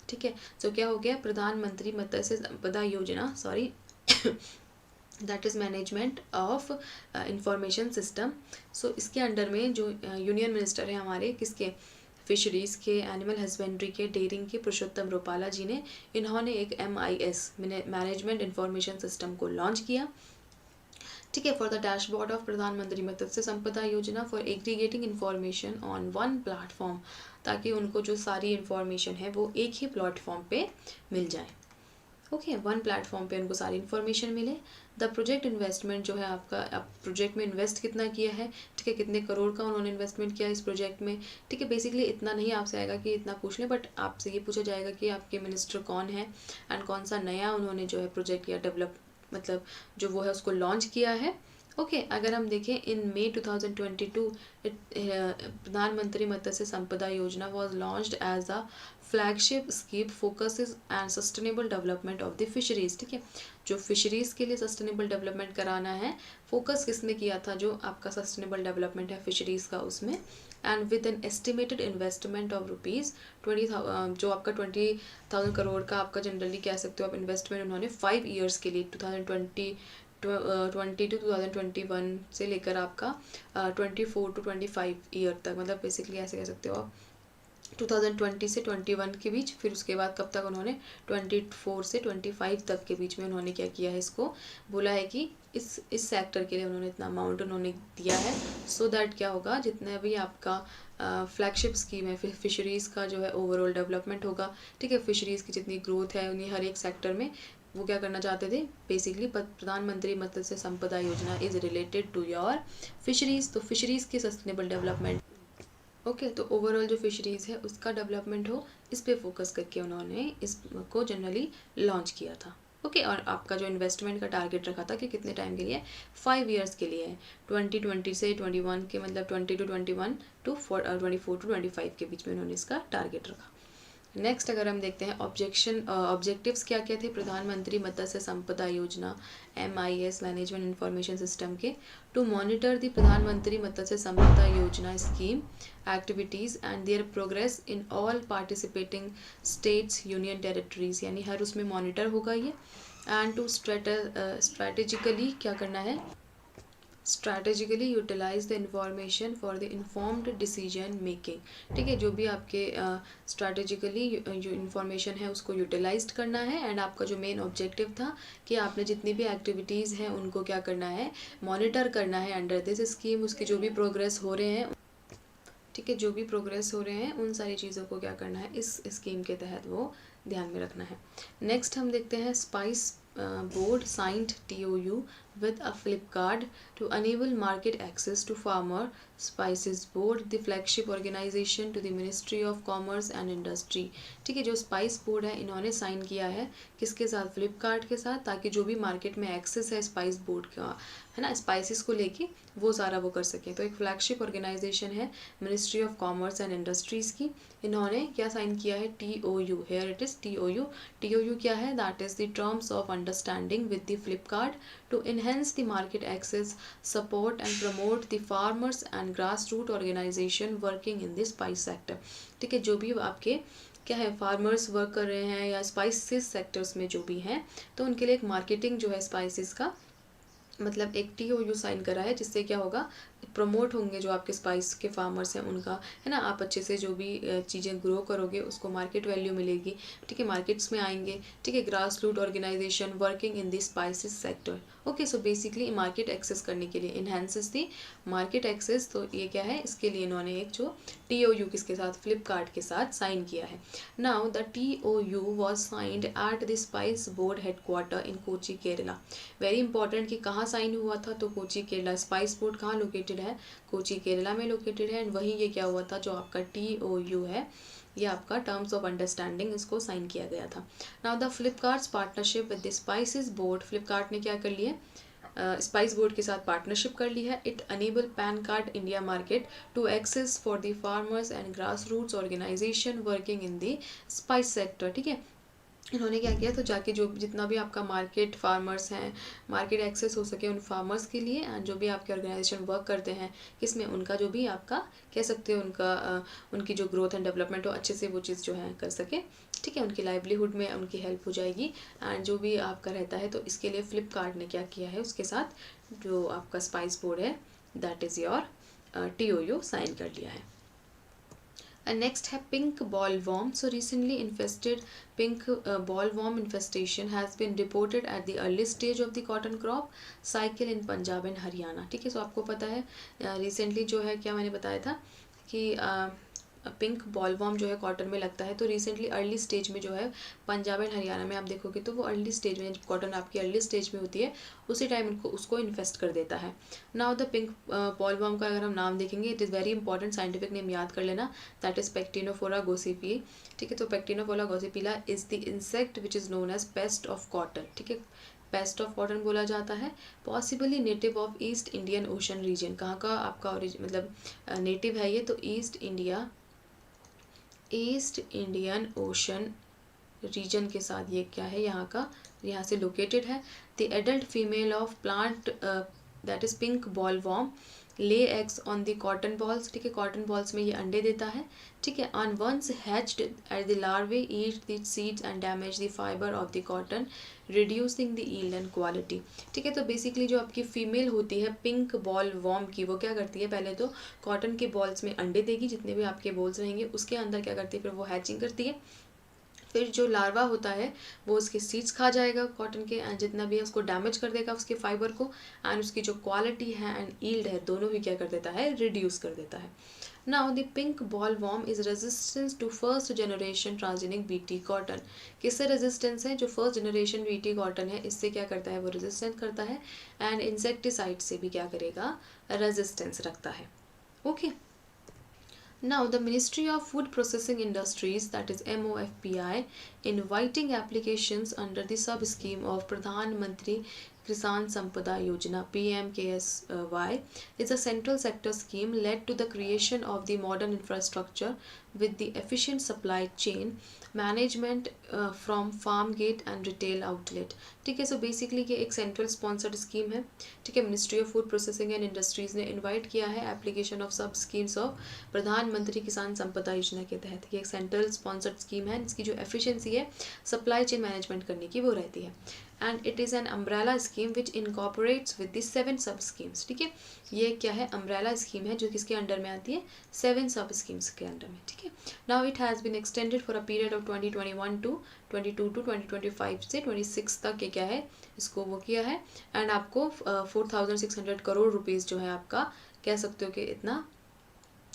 ठीक है, सो क्या हो गया? प्रधानमंत्री मत्स्य संपदा योजना, sorry that is management of information system. So इसके अंडर में जो यूनियन मिनिस्टर है हमारे किसके? फिशरीज़ के, एनिमल हस्बेंड्री के, डेयरिंग के, पुरुषोत्तम रूपाला जी ने, इन्होंने एक MIS मैनेजमेंट इंफॉर्मेशन सिस्टम को लॉन्च किया। ठीक है, फॉर द डैशबोर्ड ऑफ प्रधानमंत्री मत्स्य संपदा योजना for aggregating information on one platform, ताकि उनको जो सारी इन्फॉर्मेशन है वो एक ही प्लेटफॉर्म पे मिल जाए। ओके, वन प्लेटफॉर्म पे उनको सारी इन्फॉर्मेशन मिले। द प्रोजेक्ट इन्वेस्टमेंट जो है आपका, आप प्रोजेक्ट में इन्वेस्ट कितना किया है? ठीक है, कितने करोड़ का उन्होंने इन्वेस्टमेंट किया इस प्रोजेक्ट में? ठीक है, बेसिकली इतना नहीं आपसे आएगा कि इतना पूछ लें, बट आपसे ये पूछा जाएगा कि आपके मिनिस्टर कौन है एंड कौन सा नया उन्होंने जो है प्रोजेक्ट या डेवलप मतलब जो वो है उसको लॉन्च किया है। ओके, अगर हम देखें इन May 2022 प्रधानमंत्री मत्स्य संपदा Yojana was launched as a flagship scheme focuses and sustainable development of the fisheries. ठीक है, जो फिशरीज़ के लिए सस्टेनेबल डेवलपमेंट कराना है, फोकस किसने किया था? जो आपका सस्टेनेबल डेवलपमेंट है फिशरीज़ का उसमें, and with an estimated investment of ₹20,000, जो आपका 20,000 करोड़ का आपका जनरली कह सकते हो आप इन्वेस्टमेंट उन्होंने 5 ईयर्स के लिए 2020 to 2021 से लेकर आपका 24 to 25 ईयर तक, मतलब बेसिकली ऐसे कह सकते हो आप 2020 से 21 के बीच, फिर उसके बाद कब तक उन्होंने 24 से 25 तक के बीच में उन्होंने क्या किया है, इसको बोला है कि इस सेक्टर के लिए उन्होंने इतना अमाउंट उन्होंने दिया है, सो दैट क्या होगा, जितना भी आपका फ्लैगशिप स्कीम है फिशरीज़ का जो है ओवरऑल डेवलपमेंट होगा। ठीक है, फिशरीज़ की जितनी ग्रोथ है उन्हीं हर एक सेक्टर में वो क्या करना चाहते थे, बेसिकली प्रधानमंत्री मत्स्य संपदा Yojana is related to your fisheries. तो फिशरीज़ की सस्टेनेबल डेवलपमेंट, ओके, तो ओवरऑल जो फिशरीज़ है उसका डेवलपमेंट हो, इस पे फोकस करके उन्होंने इसको जनरली लॉन्च किया था। ओके, और आपका जो इन्वेस्टमेंट का टारगेट रखा था कि कितने टाइम के लिए? 5 ईयर्स के लिए है, 2020 से 21 के, मतलब 20 to 21 to 24 to 25 के बीच में उन्होंने इसका टारगेट रखा। नेक्स्ट अगर हम देखते हैं ऑब्जेक्टिव्स क्या क्या थे प्रधानमंत्री मत्स्य संपदा योजना MIS मैनेजमेंट इंफॉर्मेशन सिस्टम के, टू मॉनिटर द प्रधानमंत्री मत्स्य संपदा योजना scheme activities and there progress in all participating states union territories, यानी हर उसमें मॉनिटर होगा ये, एंड टू स्ट्रेटेजिकली क्या करना है, strategically utilize the information for the informed decision making. ठीक है, जो भी आपके स्ट्रैटेजिकली जो इन्फॉर्मेशन है उसको यूटिलाइज करना है। एंड आपका जो मेन ऑब्जेक्टिव था कि आपने जितनी भी एक्टिविटीज़ हैं उनको क्या करना है, मॉनिटर करना है अंडर दिस स्कीम। उसके जो भी प्रोग्रेस हो रहे हैं, ठीक है, जो भी प्रोग्रेस हो रहे हैं उन सारी चीज़ों को क्या करना है, इस स्कीम के तहत वो ध्यान में रखना है। नेक्स्ट हम देखते हैं spice board signed TOU with a Flipkart to enable market access to farmer spices board, the flagship organization to the Ministry of Commerce and Industry। ठीक है, जो स्पाइस बोर्ड है इन्होंने साइन किया है किसके साथ, फ्लिपकार्ट के साथ, ताकि जो भी मार्केट में एक्सेस है स्पाइस बोर्ड का, है ना, स्पाइसेस को लेके वो सारा वो कर सकें। तो एक फ्लैगशिप ऑर्गेनाइजेशन है ministry of commerce and industries की, इन्होंने क्या साइन किया है, TOU। Here it is TOU क्या है, that is the terms of understanding with the Flipkart to enhance the market access, support and promote the farmers and grassroots organization working in the spice sector। ठीक है, जो भी आपके क्या है farmers work कर रहे हैं या स्पाइसेस सेक्टर्स में जो भी हैं, तो उनके लिए एक मार्केटिंग जो है स्पाइसेस का, मतलब एक TOU साइन करा है, जिससे क्या होगा, प्रमोट होंगे जो आपके स्पाइस के फार्मर्स हैं उनका, है ना, आप अच्छे से जो भी चीज़ें ग्रो करोगे उसको मार्केट वैल्यू मिलेगी। ठीक है, मार्केट्स में आएंगे। ठीक है, grass root organization working in the spices sector. Okay, so basically market access करने के लिए, इन्हेंसेस दी मार्केट एक्सेस, तो ये क्या है, इसके लिए इन्होंने एक जो TOU किसके साथ, फ्लिपकार्ट के साथ साइन किया है। Now the TOU was signed at the spice board headquarter in Kochi Kerala. Very important कि कहाँ साइन हुआ था, तो कोची केरला। स्पाइस बोर्ड कहाँ लोकेटेड है, कोची केरला में लोकेटेड है। एंड वहीं ये क्या हुआ था, जो आपका TOU है, ये आपका टर्म्स ऑफ अंडरस्टैंडिंग, इसको साइन किया गया था। Now the Flipkart's partnership with the spices board, Flipkart ने क्या कर लिया, स्पाइस बोर्ड के साथ पार्टनरशिप कर ली है। It enable pan card India market to access for the farmers and grass roots organization working in the spice sector. ठीक है, इन्होंने क्या किया, तो जाके जो जितना भी आपका मार्केट फार्मर्स हैं, मार्केट एक्सेस हो सके उन फार्मर्स के लिए, एंड जो भी आपके ऑर्गेनाइजेशन वर्क करते हैं किसमें, उनका जो भी आपका कह सकते हो उनका उनकी जो ग्रोथ एंड डेवलपमेंट हो, अच्छे से वो चीज़ जो है कर सके। ठीक है, उनकी लाइवलीहुड में उनकी हेल्प हो जाएगी। एंड जो भी आपका रहता है, तो इसके लिए फ्लिपकार्ट ने क्या किया है, उसके साथ जो आपका स्पाइस बोर्ड है, that is your TOU sign कर लिया है। And next है pink bollworm. So recently infested pink bollworm infestation has been reported at the early stage of the cotton crop cycle in Punjab and Haryana। ठीक है, सो आपको पता है recently जो है, क्या मैंने बताया था कि पिंक बॉलवॉर्म जो है कॉटन में लगता है। तो रिसेंटली अर्ली स्टेज में जो है पंजाब एंड हरियाणा में आप देखोगे तो वो अर्ली स्टेज में, जब कॉटन आपकी अर्ली स्टेज में होती है उसी टाइम उनको उसको इन्फेस्ट कर देता है। नाउ द पिंक बॉलवॉर्म का अगर हम नाम देखेंगे, it is very important, scientific name याद कर लेना, दैट इज पैक्टिनोफोरा गोसिपी। ठीक है, तो Pectinophora gossypiella is the insect which is known as pest of cotton. ठीक है, पेस्ट ऑफ कॉटन बोला जाता है। Possibly native of East Indian ocean region, कहाँ का आपका मतलब नेटिव है ये, तो ईस्ट इंडियन ओशन रीजन के साथ ये क्या है, यहाँ से लोकेटेड है। The adult female of plant that is pink bollworm lay eggs on the cotton balls. ठीक है, कॉटन बॉल्स में ये अंडे देता है। ठीक है, on once hatched at the larvae eat the seeds and damage the fibre of the cotton reducing the yield and quality. ठीक है, तो बेसिकली जो आपकी फीमेल होती है पिंक बॉल वॉर्म की, वो क्या करती है, पहले तो कॉटन के बॉल्स में अंडे देगी, जितने भी आपके बॉल्स रहेंगे उसके अंदर क्या करती है, फिर वो हैचिंग करती है। फिर जो लार्वा होता है वो उसके सीड्स खा जाएगा कॉटन के, एंड जितना भी है उसको डैमेज कर देगा उसके फाइबर को, एंड उसकी जो क्वालिटी है एंड यील्ड है दोनों ही क्या कर देता है, रिड्यूस कर देता है। Now the pink bollworm is resistance to first generation transgenic BT cotton. किससे रेजिस्टेंस है, जो फर्स्ट जनरेशन BT कॉटन है इससे क्या करता है, वो रेजिस्टेंस करता है, एंड इंसेक्टिसाइड से भी क्या करेगा, रेजिस्टेंस रखता है। Okay, now the Ministry of Food Processing Industries, that is MOFPI, inviting applications under the sub scheme of Pradhan Mantri Kisan Sampada Yojana PMKSY is a central sector scheme led to the creation of the modern infrastructure with the efficient supply chain management from farm gate and retail outlet। ठीक है, so basically ये एक central sponsored scheme है। ठीक है, ministry of food processing and industries ने invite किया है एप्लीकेशन ऑफ सब स्कीम्स ऑफ प्रधानमंत्री किसान संपदा योजना के तहत। ये एक सेंट्रल स्पॉन्सर्ड स्कीम है, इसकी जो एफिशिएंसी है सप्लाई चेन मैनेजमेंट करने की वो रहती है। And it is an umbrella scheme which incorporates with the 7 सब स्कीम्स। ठीक है, ये क्या है, अम्ब्रेला स्कीम है जो किसके अंडर में आती है, 7 सब स्कीम्स के अंडर में। ठीक है, now it has been extended for a period of 2021 to 22 to 2025 से 26 तक ये क्या है, इसको वो किया है। एंड आपको 4600 करोड़ रुपीज़ जो है आपका कह सकते हो कि इतना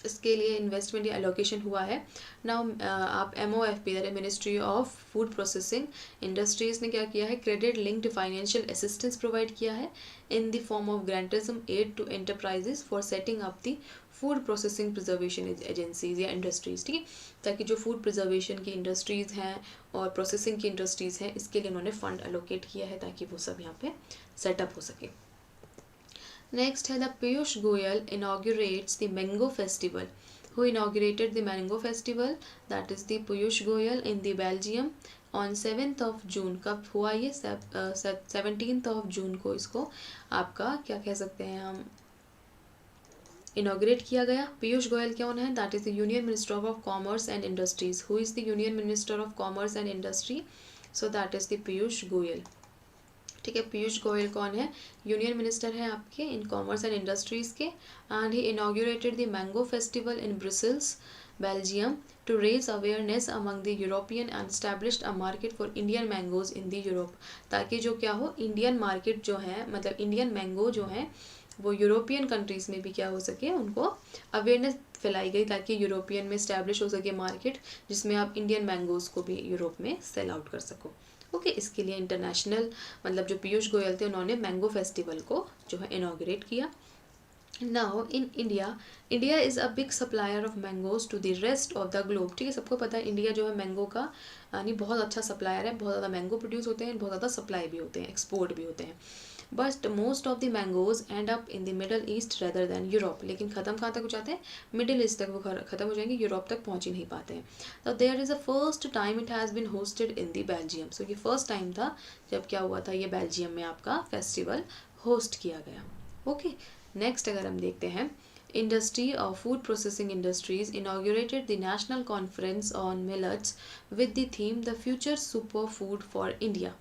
इसके लिए इन्वेस्टमेंट या एलोकेशन हुआ है। नाउ आप MOFP that ministry of food processing industries ने क्या किया है, credit linked financial assistance provide किया है in the form of grant in aid to enterprises for setting up the food processing preservation agencies या इंडस्ट्रीज। ठीक है, ताकि जो फूड प्रिजर्वेशन की इंडस्ट्रीज़ हैं और प्रोसेसिंग की इंडस्ट्रीज़ हैं इसके लिए उन्होंने फंड एलोकेट किया है ताकि वो सब यहाँ पे सेटअप हो सके। Next है the Piyush Goyal inaugurates the Mango Festival. Who inaugurated the Mango Festival? That is the Piyush Goyal in the Belgium on 7th of June. कब हुआ ये, 17th of June को इसको आपका क्या कह सकते हैं हम, इनाग्रेट किया गया। पीयूष गोयल कौन है, that is the union minister of commerce and industries. Who is the union minister of commerce and industry, so that is the Piyush Goyal. ठीक है, पीयूष गोयल कौन है, यूनियन मिनिस्टर है आपके इन कॉमर्स एंड इंडस्ट्रीज़ के। And he inaugurated the mango festival in Brussels Belgium to raise awareness among the European and established a market for Indian mangoes in the Europe. ताकि जो क्या हो, Indian market जो है, मतलब Indian mango जो है वो यूरोपियन कंट्रीज़ में भी क्या हो सके, उनको अवेयरनेस फैलाई गई ताकि यूरोपियन में इस्टेब्लिश हो सके मार्केट जिसमें आप इंडियन मैंगोज़ को भी यूरोप में सेल आउट कर सको। ओके, इसके लिए इंटरनेशनल मतलब जो पीयूष गोयल थे उन्होंने मैंगो फेस्टिवल को जो है इनाग्रेट किया। Now in India, India is a big supplier of mangoes to the rest of the globe. ठीक है, सबको पता है इंडिया जो है मैंगो का यानी बहुत अच्छा सप्लायर है, बहुत ज़्यादा मैंगो प्रोड्यूस होते हैं, बहुत ज़्यादा सप्लाई भी होते हैं, एक्सपोर्ट भी होते हैं। But most of the mangoes and up in the middle east rather than Europe. लेकिन ख़त्म कहाँ तक हो जाते हैं, मिडिल ईस्ट तक वो ख़त्म हो जाएंगे, यूरोप तक पहुँच ही नहीं पाते हैं। तो there is a first time it has been hosted in the Belgium. सो ये फर्स्ट टाइम था जब क्या हुआ था, ये बेल्जियम में आपका फेस्टिवल होस्ट किया गया। ओके, नेक्स्ट अगर हम देखते हैं, industry of food processing industries inaugurated the national conference on millets with the theme the future super food for India.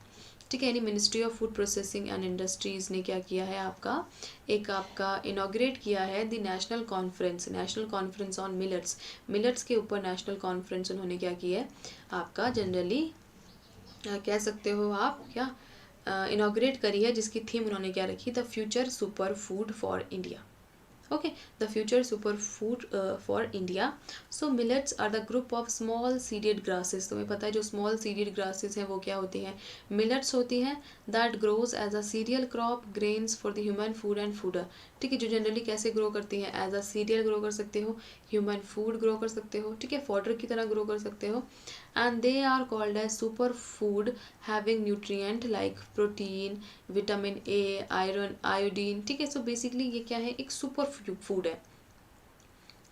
ठीक है, यानी ministry of food processing and industries ने क्या किया है, आपका इनाग्रेट किया है the national conference on millets के ऊपर नेशनल कॉन्फ्रेंस उन्होंने क्या किया है आपका, जनरली कह सकते हो आप क्या इनाग्रेट करी है, जिसकी थीम उन्होंने क्या रखी, the future super food for India. Okay, the future superfood for India. So millets are the group of small seeded grasses. तुम्हें पता है जो small seeded grasses हैं वो क्या होती हैं, millets होती हैं, that grows as a cereal crop grains for the human food and fooder. ठीक है, जो जनरली कैसे ग्रो करती हैं, एज अ सीरियल ग्रो कर सकते हो, ह्यूमन फूड ग्रो कर सकते हो, ठीक है, फॉडर की तरह ग्रो कर सकते हो। And they are called as super food having nutrient like protein, vitamin A, iron, iodine. ठीक है, सो बेसिकली ये क्या है, एक सुपर फूड है।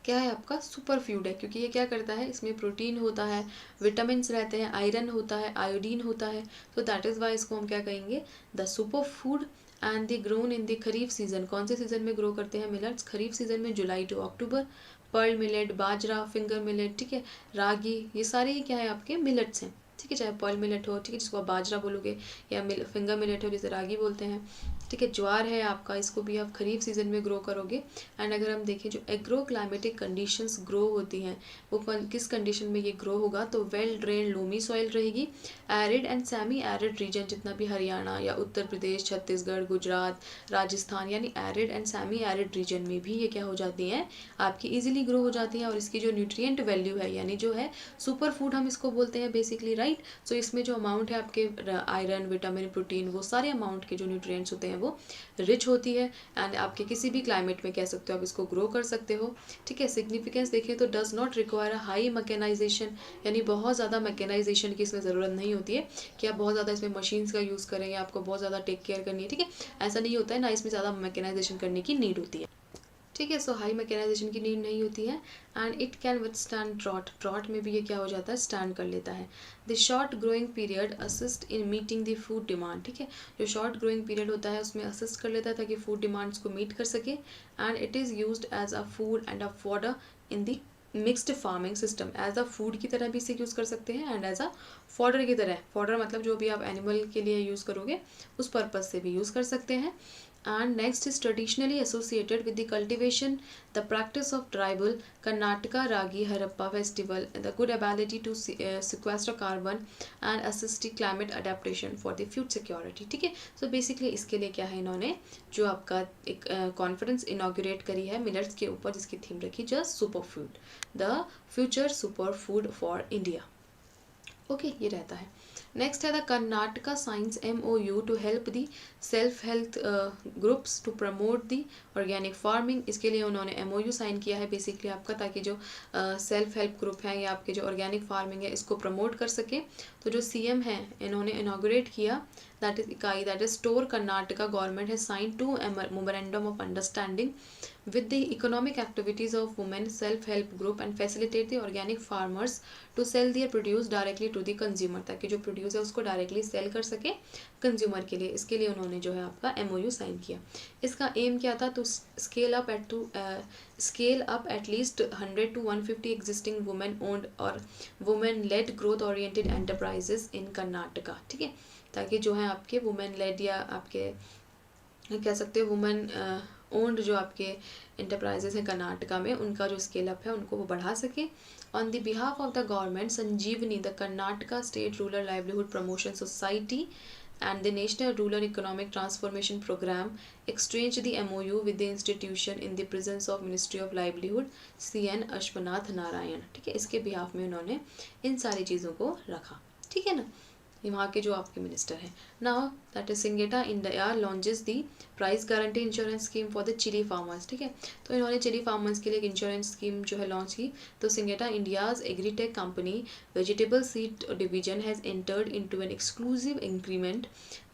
क्या है आपका, सुपर फूड है, क्योंकि ये क्या करता है, इसमें प्रोटीन होता है, विटामिन रहते हैं, आयरन होता है, आयोडीन होता है। तो दैट इज़ वाई इसको हम क्या कहेंगे, the super food. And the grown in the kharif season. कौन से सीजन में ग्रो करते हैं मिलेट्स, खरीफ सीजन में, July to October. Pearl millet, bajra, finger millet, ठीक है, रागी, ये सारे ही क्या है आपके मिलेट्स हैं। ठीक है, चाहे पर्ल मिलेट हो, ठीक है, जिसको आप बाजरा बोलोगे, या फिंगर मिलेट हो जिसे रागी बोलते हैं। ठीक है, ज्वार है आपका, इसको भी आप खरीफ सीजन में ग्रो करोगे। एंड अगर हम देखें जो एग्रो क्लाइमेटिक कंडीशंस ग्रो होती हैं वो किस कंडीशन में ये ग्रो होगा, तो वेल ड्रेन लोमी सॉइल रहेगी, arid and semi arid region जितना भी हरियाणा या उत्तर प्रदेश, छत्तीसगढ़, गुजरात, राजस्थान, यानी arid and semi arid region में भी ये क्या हो जाती हैं आपकी ईजिली ग्रो हो जाती हैं। और इसकी जो न्यूट्रिएंट वैल्यू है, यानी जो है सुपर फूड हम इसको बोलते हैं बेसिकली, राइट। सो इसमें जो अमाउंट है आपके आयरन, विटामिन, प्रोटीन, वो सारे अमाउंट के जो न्यूट्रिएंट्स होते हैं वो रिच होती है। एंड आपके किसी भी क्लाइमेट में कह सकते हो आप इसको ग्रो कर सकते हो। ठीक है, सिग्निफिकेंस देखिए तो does not require high mechanization, यानी बहुत ज़्यादा मैकेनाइजेशन की इसमें ज़रूरत नहीं होती है कि आप बहुत ज़्यादा इसमें मशीन्स का यूज़ करें या आपको बहुत ज़्यादा टेक केयर करनी है। ठीक है, ऐसा नहीं होता है, ना इसमें ज़्यादा मैकेनाइजेशन करने की नीड होती है। ठीक है, सो हाई मैकेनाइजेशन की नीड नहीं होती है। And it can withstand drought में भी ये क्या हो जाता है, स्टैंड कर लेता है। The short growing period assist in meeting the food demand. ठीक है, जो शॉर्ट ग्रोइंग पीरियड होता है उसमें असिस्ट कर लेता है ताकि फूड डिमांड्स को मीट कर सके। And it is used as a food and a fodder in the mixed farming system, as a food की तरह भी इसे यूज़ कर सकते हैं एंड एज अ फॉडर की तरह, फॉडर मतलब जो भी आप एनिमल के लिए यूज़ करोगे उस पर्पज़ से भी यूज़ कर सकते हैं। And next is traditionally associated with the cultivation, the practice of tribal Karnataka Ragi Harappa festival, the good ability to sequester carbon and assist the climate adaptation for the food security। ठीक है, so basically इसके लिए क्या है, इन्होंने जो आपका एक कॉन्फ्रेंस इनॉग्रेट करी है मिलेट्स के ऊपर, जिसकी थीम रखी just super food, the future super food for India. Okay, ये रहता है। नेक्स्ट है the Karnataka science MOU to help the self health groups to promote the organic farming. इसके लिए उन्होंने MOU साइन किया है बेसिकली आपका, ताकि जो सेल्फ हेल्प ग्रुप हैं या आपके जो ऑर्गेनिक फार्मिंग है इसको प्रमोट कर सके। तो जो CM हैं इन्होंने इनाग्रेट किया, दैट इज इकाई, that is store Karnataka government has sign 2 memorandum of understanding with the economic activities of women self-help group and facilitate the organic farmers to sell their produce directly to the consumer, ताकि जो produce है उसको directly cell कर सके consumer के लिए। इसके लिए उन्होंने जो है आपका MOU साइन किया। इसका एम क्या था, तो scale up at least 100 to 150 existing women owned और women led growth oriented enterprises in Karnataka. ठीक है, ताकि जो है आपके वुमेन लेड या आपके कह सकते हो वुमेन ओन्ड जो आपके इंटरप्राइजेस हैं कर्नाटका में, उनका जो स्केल अप है उनको वो बढ़ा सके। On the behalf of the government, Sanjeevini the Karnataka state rural livelihood promotion society and the National Rural Economic Transformation Program exchanged the MOU with the institution in the presence of Ministry of Livelihood CN Ashwanath Narayan. ठीक है, इसके behalf में उन्होंने इन सारी चीज़ों को रखा। ठीक है ना, वहाँ के जो आपके मिनिस्टर हैं। Now that is Syngenta India launches the price guarantee insurance scheme for the chilli farmers. ठीक है, तो इन्होंने चिली फार्मर्स के लिए एक इंश्योरेंस स्कीम जो है लॉन्च की। तो Syngenta India's agritech company vegetable seed division has entered into an exclusive agreement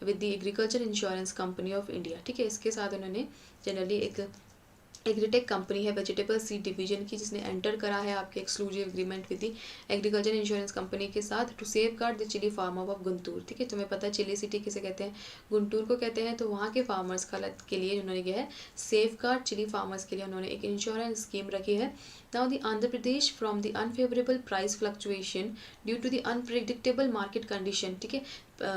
with the agriculture insurance company of India. ठीक है, इसके साथ उन्होंने जनरली एक एग्रीटेक कंपनी है वेजिटेबल सीड डिवीजन की, जिसने एंटर करा है आपके exclusive agreement with the agriculture insurance company के साथ to safeguard the chilli farmer of Guntur. ठीक है, तुम्हें पता है चिली सिटी किसे कहते हैं, गुंटूर को कहते हैं। तो वहाँ के फार्मर्स के लिए उन्होंने किया है सेफ गार्ड चिली फार्मर्स के लिए उन्होंने एक इंश्योरेंस स्कीम रखी है। Now the Andhra Pradesh from the unfavourable price fluctuation due to the unpredictable market condition. ठीक है,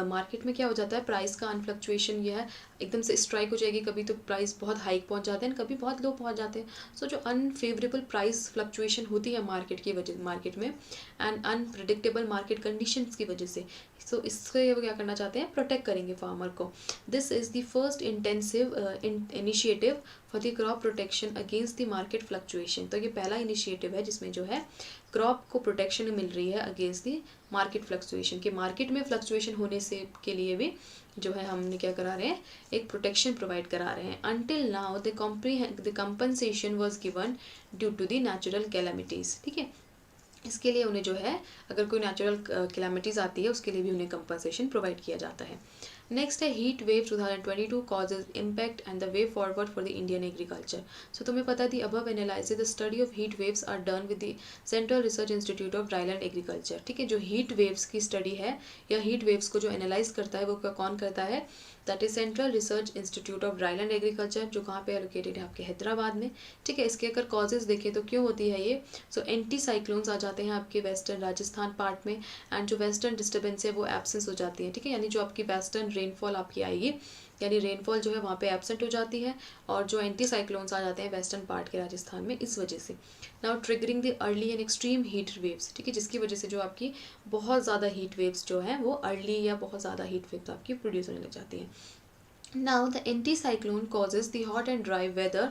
मार्केट में क्या हो जाता है, प्राइस का अनफ्लक्चुएशन यह है एकदम से स्ट्राइक हो जाएगी, कभी तो प्राइस बहुत हाइक पहुंच जाते हैं, कभी बहुत लो पहुंच जाते हैं। सो जो अनफेवरेबल प्राइस फ्लक्चुएशन होती है मार्केट में एंड अनप्रिडिक्टेबल मार्केट कंडीशंस की वजह से, सो इससे वो क्या करना चाहते हैं, प्रोटेक्ट करेंगे फार्मर को। This is the first intensive initiative for the crop protection against the market fluctuation. तो ये पहला इनिशिएटिव है जिसमें जो है क्रॉप को प्रोटेक्शन मिल रही है अगेंस्ट द मार्केट फ्लक्चुएशन, के मार्केट में फ्लक्चुएशन होने से के लिए भी जो है हमने क्या करा रहे हैं, एक प्रोटेक्शन प्रोवाइड करा रहे हैं। Until now the compensation was given due to the natural calamities. ठीक है, इसके लिए उन्हें जो है अगर कोई नेचुरल कैलामिटीज़ आती है उसके लिए भी उन्हें कंपनसेशन प्रोवाइड किया जाता है। नेक्स्ट है heat wave 2022 causes impact and the way forward for the Indian agriculture. So तुम्हें पता थी above analysis the study of heat waves are done with the central research institute of dryland agriculture. ठीक है, जो heat waves की study है या heat waves को जो एनालाइज करता है वो कौन करता है, that is central research institute of dryland agriculture, जो कहाँ पे एलोकेटेड है आपके हैदराबाद में। ठीक है, इसके अगर कॉजेज देखें तो क्यों होती है ये, सो एंटी साइक्लोन्स आ जाते हैं आपके वेस्टर्न राजस्थान पार्ट में एंड जो वेस्टर्न डिस्टर्बेंस है वो एब्सेंस हो जाती है। ठीक है, यानी जो आपकी वेस्टर्न रेनफॉल आपकी आएगी, यानी रेनफॉल जो है वहाँ पे एब्सेंट हो जाती है और जो एंटी साइक्लोन्स आ जाते हैं वेस्टर्न पार्ट के राजस्थान में इस वजह से। Now triggering the early and extreme heat waves. ठीक है, जिसकी वजह से जो आपकी बहुत ज़्यादा हीट वेव्स जो है वो अर्ली या बहुत ज़्यादा हीट वेव्स आपकी प्रोड्यूस होने लग जाती हैं। Now the anticyclone causes the hot and dry weather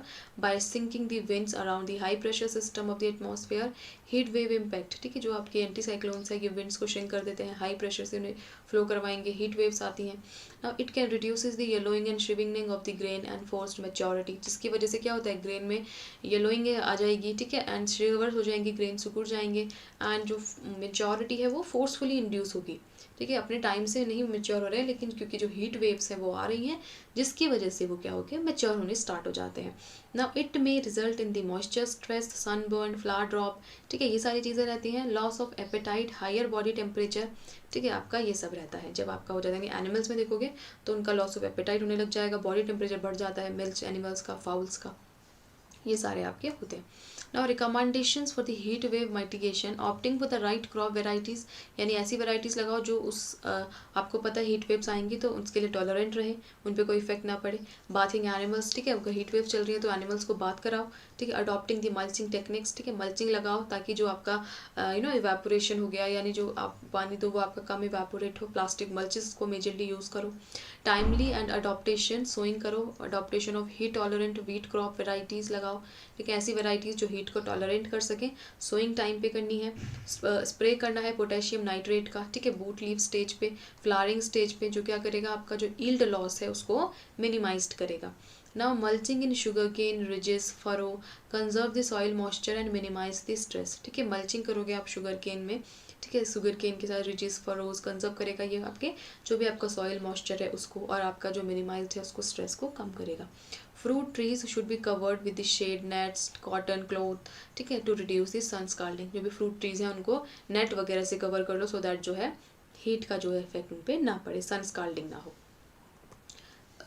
by sinking the winds around the high pressure system of the atmosphere. Heat wave impact. ठीक है, जो आपके एंटी साइक्लोन्स है ये विंड्स को श्रिंक कर देते हैं, हाई प्रेशर से उन्हें फ्लो करवाएंगे, हीट वेव्स आती हैं। Now it can reduces the yellowing and shrivelling of the grain and forced maturity, जिसकी वजह से क्या होता है, ग्रेन में येलोइंग आ जाएगी। ठीक है, एंड श्रिवर हो जाएंगी, ग्रेन सिकुड़ जाएंगे एंड जो मैच्योरिटी है वो फोर्सफुली इंड्यूस होगी। ठीक है, अपने टाइम से नहीं मैच्योर हो रहे हैं, लेकिन क्योंकि जो हीट वेव्स हैं वो आ रही हैं जिसकी वजह से वो क्या हो गया, मैच्योर होने स्टार्ट हो जाते हैं। Now it may result in the moisture stress, sunburn, flower drop. ठीक है, ये सारी चीज़ें रहती हैं। Loss of appetite, higher body temperature. ठीक है, आपका ये सब रहता है जब आपका हो जाता है। एनिमल्स में देखोगे तो उनका लॉस ऑफ एपेटाइट होने लग जाएगा, बॉडी टेम्परेचर बढ़ जाता है, मिल्क एनिमल्स का, फाउल्स का, ये सारे आपके होते हैं। Now recommendations for the heat wave mitigation, opting for the right crop varieties, यानी ऐसी वेराइटीज़ लगाओ जो आपको पता है हीट वेव्स आएंगी तो उसके लिए टॉलरेंट रहे, उन पर कोई इफेक्ट ना पड़े। बाथिंग एनिमल्स, ठीक है, अगर हीट वेव चल रही है तो एनिमल्स को बात कराओ, ठीक है। अडॉप्टिंग द मल्चिंग टेक्निक्स, ठीक है, मल्चिंग लगाओ ताकि जो आपका इवेपोरेशन हो गया, यानी जो आप पानी दो वो आपका कम इवेपोरेट हो। प्लास्टिक मल्चेस को मेजरली यूज़ करो। टाइमली एंड अडॉप्टेशन, सोइंग करो, adaptation of heat tolerant wheat crop varieties लगाओ, ठीक है, ऐसी वेराइटीज़ जो हीट को टॉलरेंट कर सकें। सोइंग टाइम पे करनी है। स्प्रे करना है पोटेशियम नाइट्रेट का, ठीक है, बूट लीव स्टेज पे, फ्लावरिंग स्टेज पे, जो क्या करेगा आपका जो ईल्ड लॉस है उसको मिनिमाइज करेगा। Now mulching in sugar cane ridges furrow, conserve the soil moisture and minimize the stress, ठीक है, मल्चिंग करोगे आप शुगर केन में, ठीक है, शुगर केन के साथ रिजेस फरोज कंजर्व करेगा ये आपके जो भी आपका सॉइल मॉइस्चर है उसको, और आपका जो मिनिमाइज्ड है उसको स्ट्रेस को कम करेगा। Fruit trees should be covered with the shade nets, cotton cloth, ठीक है, to reduce the sun scalding, जो भी फ्रूट ट्रीज हैं उनको नेट वगैरह से कवर कर लो सो दैट जो है हीट का जो है इफेक्ट उन पर ना पड़े, सन स्काल्डिंग ना हो।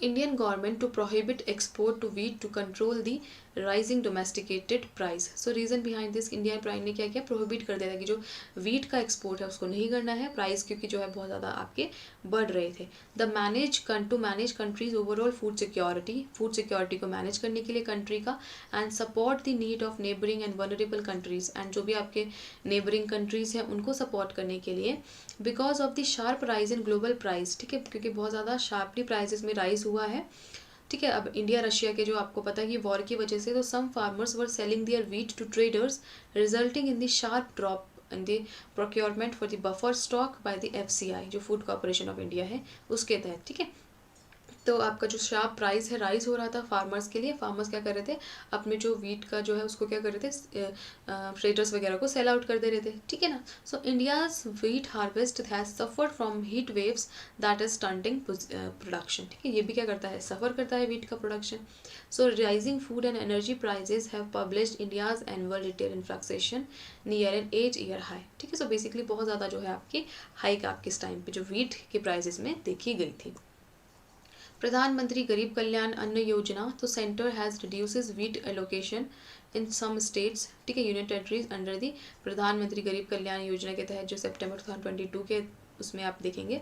Indian government to prohibit export to wheat to control the rising domesticated price. So reason behind this, Indian prime ने क्या किया, प्रोहिबिट कर दिया था कि जो वीट का एक्सपोर्ट है उसको नहीं करना है, प्राइस क्योंकि जो है बहुत ज़्यादा आपके बढ़ रहे थे। To manage countries overall food security को मैनेज करने के लिए कंट्री का, and support the need of neighbouring and vulnerable countries, and जो भी आपके नेबरिंग कंट्रीज हैं उनको सपोर्ट करने के लिए, because of the sharp rise in global price, ठीक है, क्योंकि बहुत ज़्यादा शार्पली प्राइसेस में राइज हुआ है, ठीक है। अब इंडिया रशिया के जो आपको पता है कि वॉर की वजह से तो some farmers were selling their wheat to traders, resulting in the sharp drop in the procurement for the buffer stock by the FCI, जो फूड कॉर्पोरेशन ऑफ इंडिया है उसके तहत, ठीक है। तो आपका जो शार्प प्राइस है राइज हो रहा था फार्मर्स के लिए, फार्मर्स क्या कर रहे थे, अपने जो वीट का जो है उसको क्या कर रहे थे, ट्रेडर्स वगैरह को सेल आउट कर दे रहे थे, ठीक है ना। सो India's wheat harvest has suffered from heat waves that is stunting production, ठीक है, ये भी क्या करता है, सफ़र करता है वीट का production. So rising food and energy prices have published India's annual retail inflation near an 8-year high, ठीक है। सो बेसिकली बहुत ज़्यादा जो है आपकी हाइक आपके इस टाइम पे जो वीट के प्राइजेस में देखी गई थी। प्रधानमंत्री गरीब कल्याण अन्न योजना, तो centre has reduces wheat allocation in some states, ठीक है, यूनियन टेरिटरीज अंडर दी प्रधानमंत्री गरीब कल्याण योजना के तहत जो सितंबर 2022 के उसमें आप देखेंगे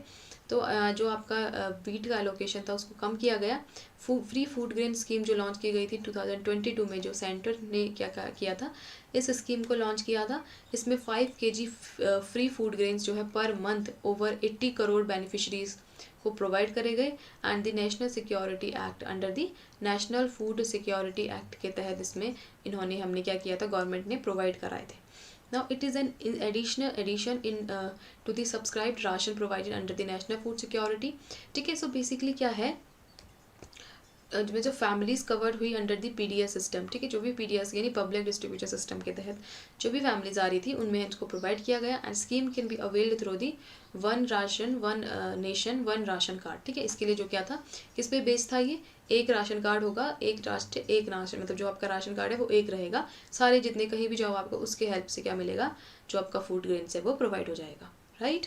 तो जो आपका वीट का एलोकेशन था उसको कम किया गया। फ्री फूड ग्रेन स्कीम जो लॉन्च की गई थी 2022 में, जो सेंटर ने क्या किया था, इस स्कीम को लॉन्च किया था। इसमें 5 kg फ्री फूड ग्रेन्स जो है per month over 80 crore beneficiaries को प्रोवाइड करे गए, and the national security act under the national food security act के तहत इसमें इन्होंने हमने क्या किया था, गवर्नमेंट ने प्रोवाइड कराए थे। Now it is an addition in to the subscribed ration provided under the national food security, ठीक है। सो बेसिकली क्या है, में जो फैमिलीज कवर्ड हुई अंडर द PDS सिस्टम, ठीक है, जो भी PDS यानी पब्लिक डिस्ट्रीब्यूशन सिस्टम के तहत जो भी फैमिलीज आ रही थी उनमें इसको प्रोवाइड किया गया, and scheme can be availed through the one ration one nation one ration card, ठीक है। इसके लिए जो क्या था, किस पे बेस था, ये एक राशन कार्ड होगा, एक राष्ट्र एक राशन, मतलब जो आपका राशन कार्ड है वो एक रहेगा, सारे जितने कहीं भी जाओ आपको उसके हेल्प से क्या मिलेगा, जो आपका फूड ग्रेन्स है वो प्रोवाइड हो जाएगा, राइट।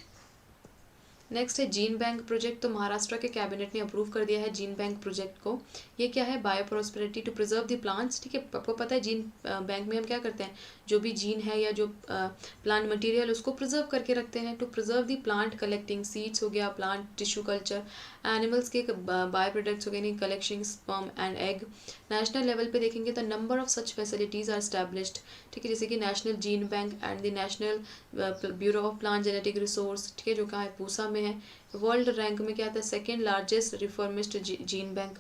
नेक्स्ट है जीन बैंक प्रोजेक्ट, तो महाराष्ट्र के कैबिनेट ने अप्रूव कर दिया है जीन बैंक प्रोजेक्ट को। ये क्या है, bio prosperity to preserve the plants, ठीक है। आपको पता है जीन बैंक में हम क्या करते हैं, जो भी जीन है या जो प्लांट मटेरियल उसको प्रिजर्व करके रखते हैं, to preserve the plant collecting seeds हो गया, प्लांट टिश्यू कल्चर, एनिमल्स के बायो प्रोडक्ट्स हो गए, collection sperm and egg. National level पे देखेंगे तो number of such facilities are established, ठीक है, जैसे कि national gene bank and the national bureau of plant genetic resource, ठीक है, जो कहाँ है, पूसा में है। वर्ल्ड रैंक में क्या आता है, second largest reformist gene bank.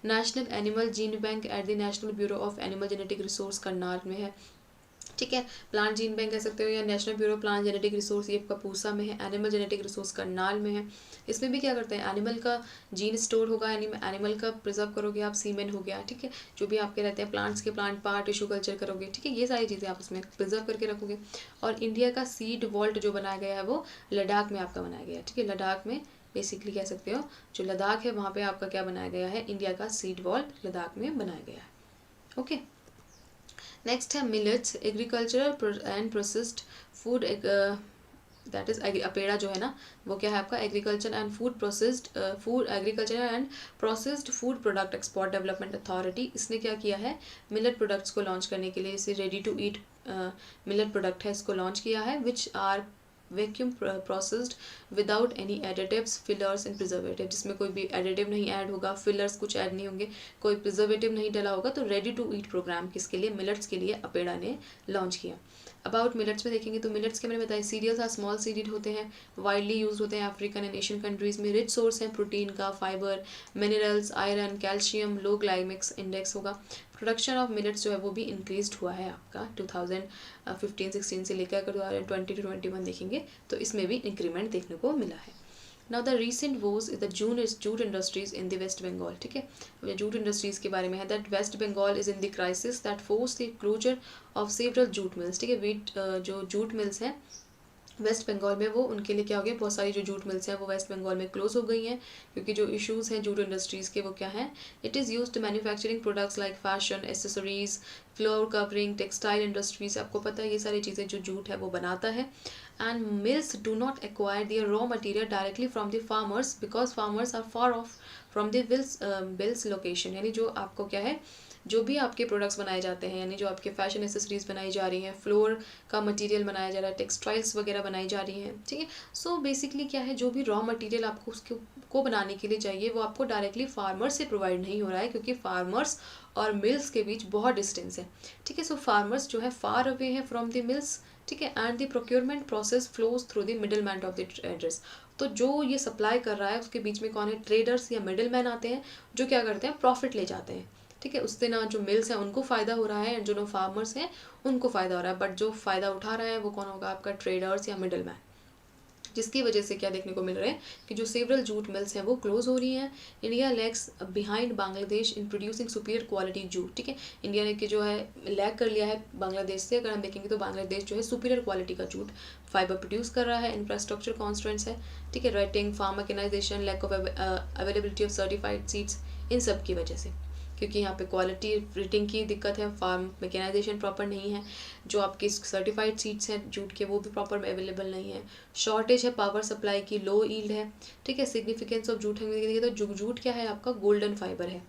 National animal gene bank at the national bureau of animal genetic resource Karnal में है, ठीक है। प्लांट जीन बैंक कह सकते हो, या national bureau plant genetic resource ये आपका पूसा में है, एनिमल जेनेटिक रिसोर्स करनाल में है। इसमें भी क्या करते हैं, एनिमल का जीन स्टोर होगा, यानी एनिमल का प्रिजर्व करोगे आप, सीमेन हो गया, ठीक है, जो भी आपके रहते हैं प्लांट्स के प्लांट पार्ट, टिश्यू कल्चर करोगे, ठीक है, ये सारी चीज़ें आप उसमें प्रिजर्व करके रखोगे। और इंडिया का सीड वॉल्ट जो बनाया गया है वो लद्दाख में आपका बनाया गया है, ठीक है, लद्दाख में बेसिकली कह सकते हो जो लद्दाख है वहाँ पे आपका क्या बनाया गया है, इंडिया का सीड वॉल्ट लद्दाख में बनाया गया है, ओके। नेक्स्ट है millets, agricultural and processed food that is APEDA जो है ना वो क्या है आपका agriculture and processed food product export development authority. इसने क्या किया है, मिलेट प्रोडक्ट्स को लॉन्च करने के लिए इसे ready to eat millet product है इसको लॉन्च किया है, which are vacuum processed without any additives fillers and preservative, जिसमें कोई भी एडिटिव नहीं ऐड होगा, फिलर्स कुछ ऐड नहीं होंगे, कोई प्रिजर्वेटिव नहीं डला होगा। तो रेडी टू ईट प्रोग्राम किसके लिए, मिलेट्स के लिए अपेड़ा ने लॉन्च किया। अबाउट मिलेट्स में देखेंगे तो मिलेट्स के मैंने बताया सीरियल्स आर स्मॉल सीडेड होते हैं, वाइडली यूज होते हैं अफ्रीकन एंड एशियन कंट्रीज में, रिच सोर्स है प्रोटीन का, फाइबर, मिनरल्स, आयरन, कैल्शियम, लो ग्लाइमिक्स इंडेक्स होगा। प्रोडक्शन ऑफ मिलेट्स जो है वो भी इंक्रीज हुआ है आपका 2015-16 से लेकर अगर 2020 to 21 देखेंगे तो इसमें भी इंक्रीमेंट देखने को मिला है। Now the recent woes is the jute industries in the West Bengal. ठीक है, जूट इंडस्ट्रीज के बारे में है that West Bengal is in the crisis that force the closure of several jute mills. ठीक है, जो जूट मिल्स हैं वेस्ट बंगाल में वो उनके लिए क्या हो गया, बहुत सारी जो जूट मिल्स हैं वो वेस्ट बंगाल में क्लोज हो गई हैं, क्योंकि जो इश्यूज़ हैं जूट इंडस्ट्रीज़ के वो क्या हैं, it is used to manufacturing products like fashion, accessories, floor covering, textile industries, आपको पता है ये सारी चीज़ें जो जूट है वो बनाता है। And mills do not acquire their raw material directly from the farmers because farmers are far off from the mills location. यानी जो आपको क्या है, जो भी आपके प्रोडक्ट्स बनाए जाते हैं, यानी जो आपके फैशन एसेसरीज बनाई जा रही हैं, फ्लोर का मटेरियल बनाया जा रहा है, टेक्सटाइल्स वगैरह बनाई जा रही हैं, ठीक है। सो बेसिकली क्या है, जो भी रॉ मटेरियल आपको उसके को बनाने के लिए चाहिए वो आपको डायरेक्टली फार्मर से प्रोवाइड नहीं हो रहा है, क्योंकि फार्मर्स और मिल्स के बीच बहुत डिस्टेंस है। ठीक है, सो फार्मर्स जो है फार अवे है फ्रॉम द मिल्स। ठीक है, and the procurement process flows through the middle man of the traders. तो जो ये सप्लाई कर रहा है उसके बीच में कौन है, ट्रेडर्स या मिडल मैन आते हैं, जो क्या करते हैं, प्रॉफिट ले जाते हैं। ठीक है, उससे ना जो मिल्स हैं उनको फ़ायदा हो रहा है एंड जो नो फार्मर्स हैं उनको फ़ायदा हो रहा है, बट जो फ़ायदा उठा रहा है वो कौन होगा, आपका ट्रेडर्स या मिडल मैन, जिसकी वजह से क्या देखने को मिल रहा है कि जो सेवरल जूट मिल्स हैं वो क्लोज हो रही हैं। India lags behind Bangladesh in producing superior quality jute. ठीक है, इंडिया ने कि जो है लैग कर लिया है बांग्लादेश से। अगर हम देखेंगे तो बांग्लादेश जो है सुपीरियर क्वालिटी का जूट फाइबर प्रोड्यूस कर रहा है, इंफ्रास्ट्रक्चर कॉन्स्टेंट्स है। ठीक है, retting, farm mechanisation, lack of availability of certified seeds, इन सब की वजह से, क्योंकि यहाँ पे क्वालिटी रेटिंग की दिक्कत है, फार्म मैकेनाइजेशन प्रॉपर नहीं है, जो आपके सर्टिफाइड सीड्स हैं जूट के वो भी प्रॉपर अवेलेबल नहीं है, शॉर्टेज है पावर सप्लाई की, लो ईल्ड है। ठीक है, सिग्निफिकेंस ऑफ जूट है तो जूट क्या है आपका, गोल्डन फाइबर है।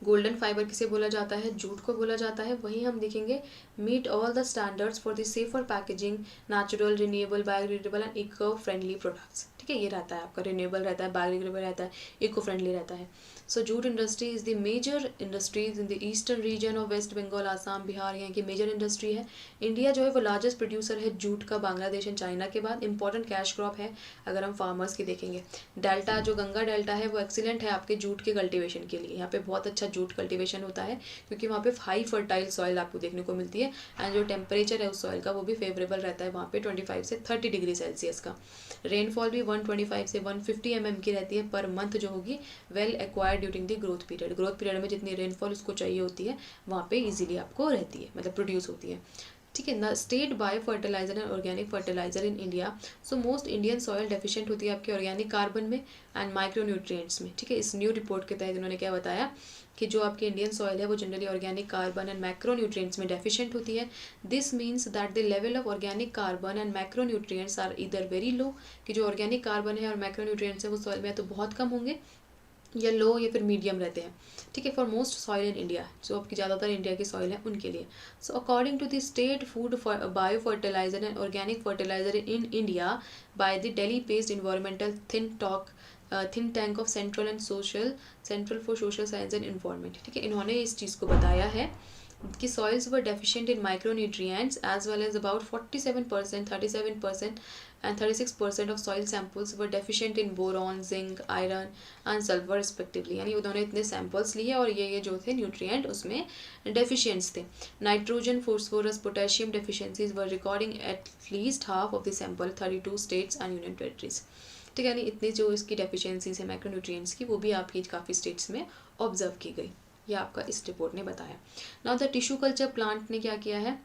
गोल्डन फाइबर किसे बोला जाता है, जूट को बोला जाता है। वहीं हम देखेंगे meet all the standards for the safer packaging, natural, renewable, biodegradable and eco friendly products. ठीक है, ये रहता है आपका, रिन्यूएबल रहता है, बायोडिग्रेडेबल रहता है, इको फ्रेंडली रहता है। So jute industry is the major industries in the eastern region of West Bengal, Assam, Bihar, यहाँ की मेजर इंडस्ट्री है। इंडिया जो है वो लार्जेस्ट प्रोड्यूसर है जूट का बांग्लादेश एंड चाइना के बाद। इंपॉर्टेंट कैश क्रॉप है अगर हम फार्मर्स की देखेंगे। डेल्टा जो गंगा डेल्टा है वो एक्सीलेंट है आपके जूट के कल्टिवेशन के लिए, यहाँ पे बहुत अच्छा जूट कल्टिवेशन होता है, क्योंकि वहाँ पे हाई फर्टाइल सॉइल आपको देखने को मिलती है एंड जो टेम्परेचर है उस सॉइल का वो भी फेवरेबल रहता है वहाँ पे 25 से 30 डिग्री सेल्सियस का। रेनफॉल भी 125 से 150 mm की रहती है पर मंथ जो होगी, well acquired during the growth period. Growth period में जितनी रेनफॉल उसको चाहिए होती है वहाँ पे इजीली आपको रहती है, मतलब प्रोड्यूस होती है। ठीक है ना, state bio fertilizer and organic fertilizer in India. So most Indian soil deficient होती है आपके ऑर्गेनिक कार्बन में एंड माइक्रोन्यूट्रिएंट्स में। ठीक है, इस न्यू रिपोर्ट के तहत इन्होंने क्या बताया कि जो आपकी इंडियन सॉइल है वो generally organic carbon and macronutrients में डेफिशिएंट होती है। This means that the level of organic carbon and macronutrients are इधर वेरी लो, कि जो ऑर्गेनिक कार्बन है और मैक्रोन्यूट्रिएंट्स है वो सॉइल में तो बहुत कम होंगे या लो या फिर मीडियम रहते हैं। ठीक है, for most soil in India, जो आपकी ज़्यादातर इंडिया की सॉइल है उनके लिए। So according to the state food bio fertilizer and organic fertilizer in India by the Delhi based environmental think tank of central for social science and environment. ठीक है, इन्होंने इस चीज़ को बताया है कि soils were deficient in micronutrients as well as about 47%, 37% and 36% of soil samples were deficient in boron, zinc, iron and sulfur respectively। यानी उन्होंने इतने सैम्पल्स लिए और ये जो थे न्यूट्रिएंट उसमें डेफिशिएंट्स थे। Nitrogen, phosphorus, potassium deficiencies were recording at least half of the sample 32 states and union territories. ठीक है, यानी इतनी जो इसकी डेफिशिएंसीज है माइक्रोन्यूट्रिएंट्स की वो भी आपकी काफ़ी स्टेट्स में ऑब्जर्व की गई, ये आपका इस रिपोर्ट ने बताया। Now the tissue culture plant ने क्या किया है,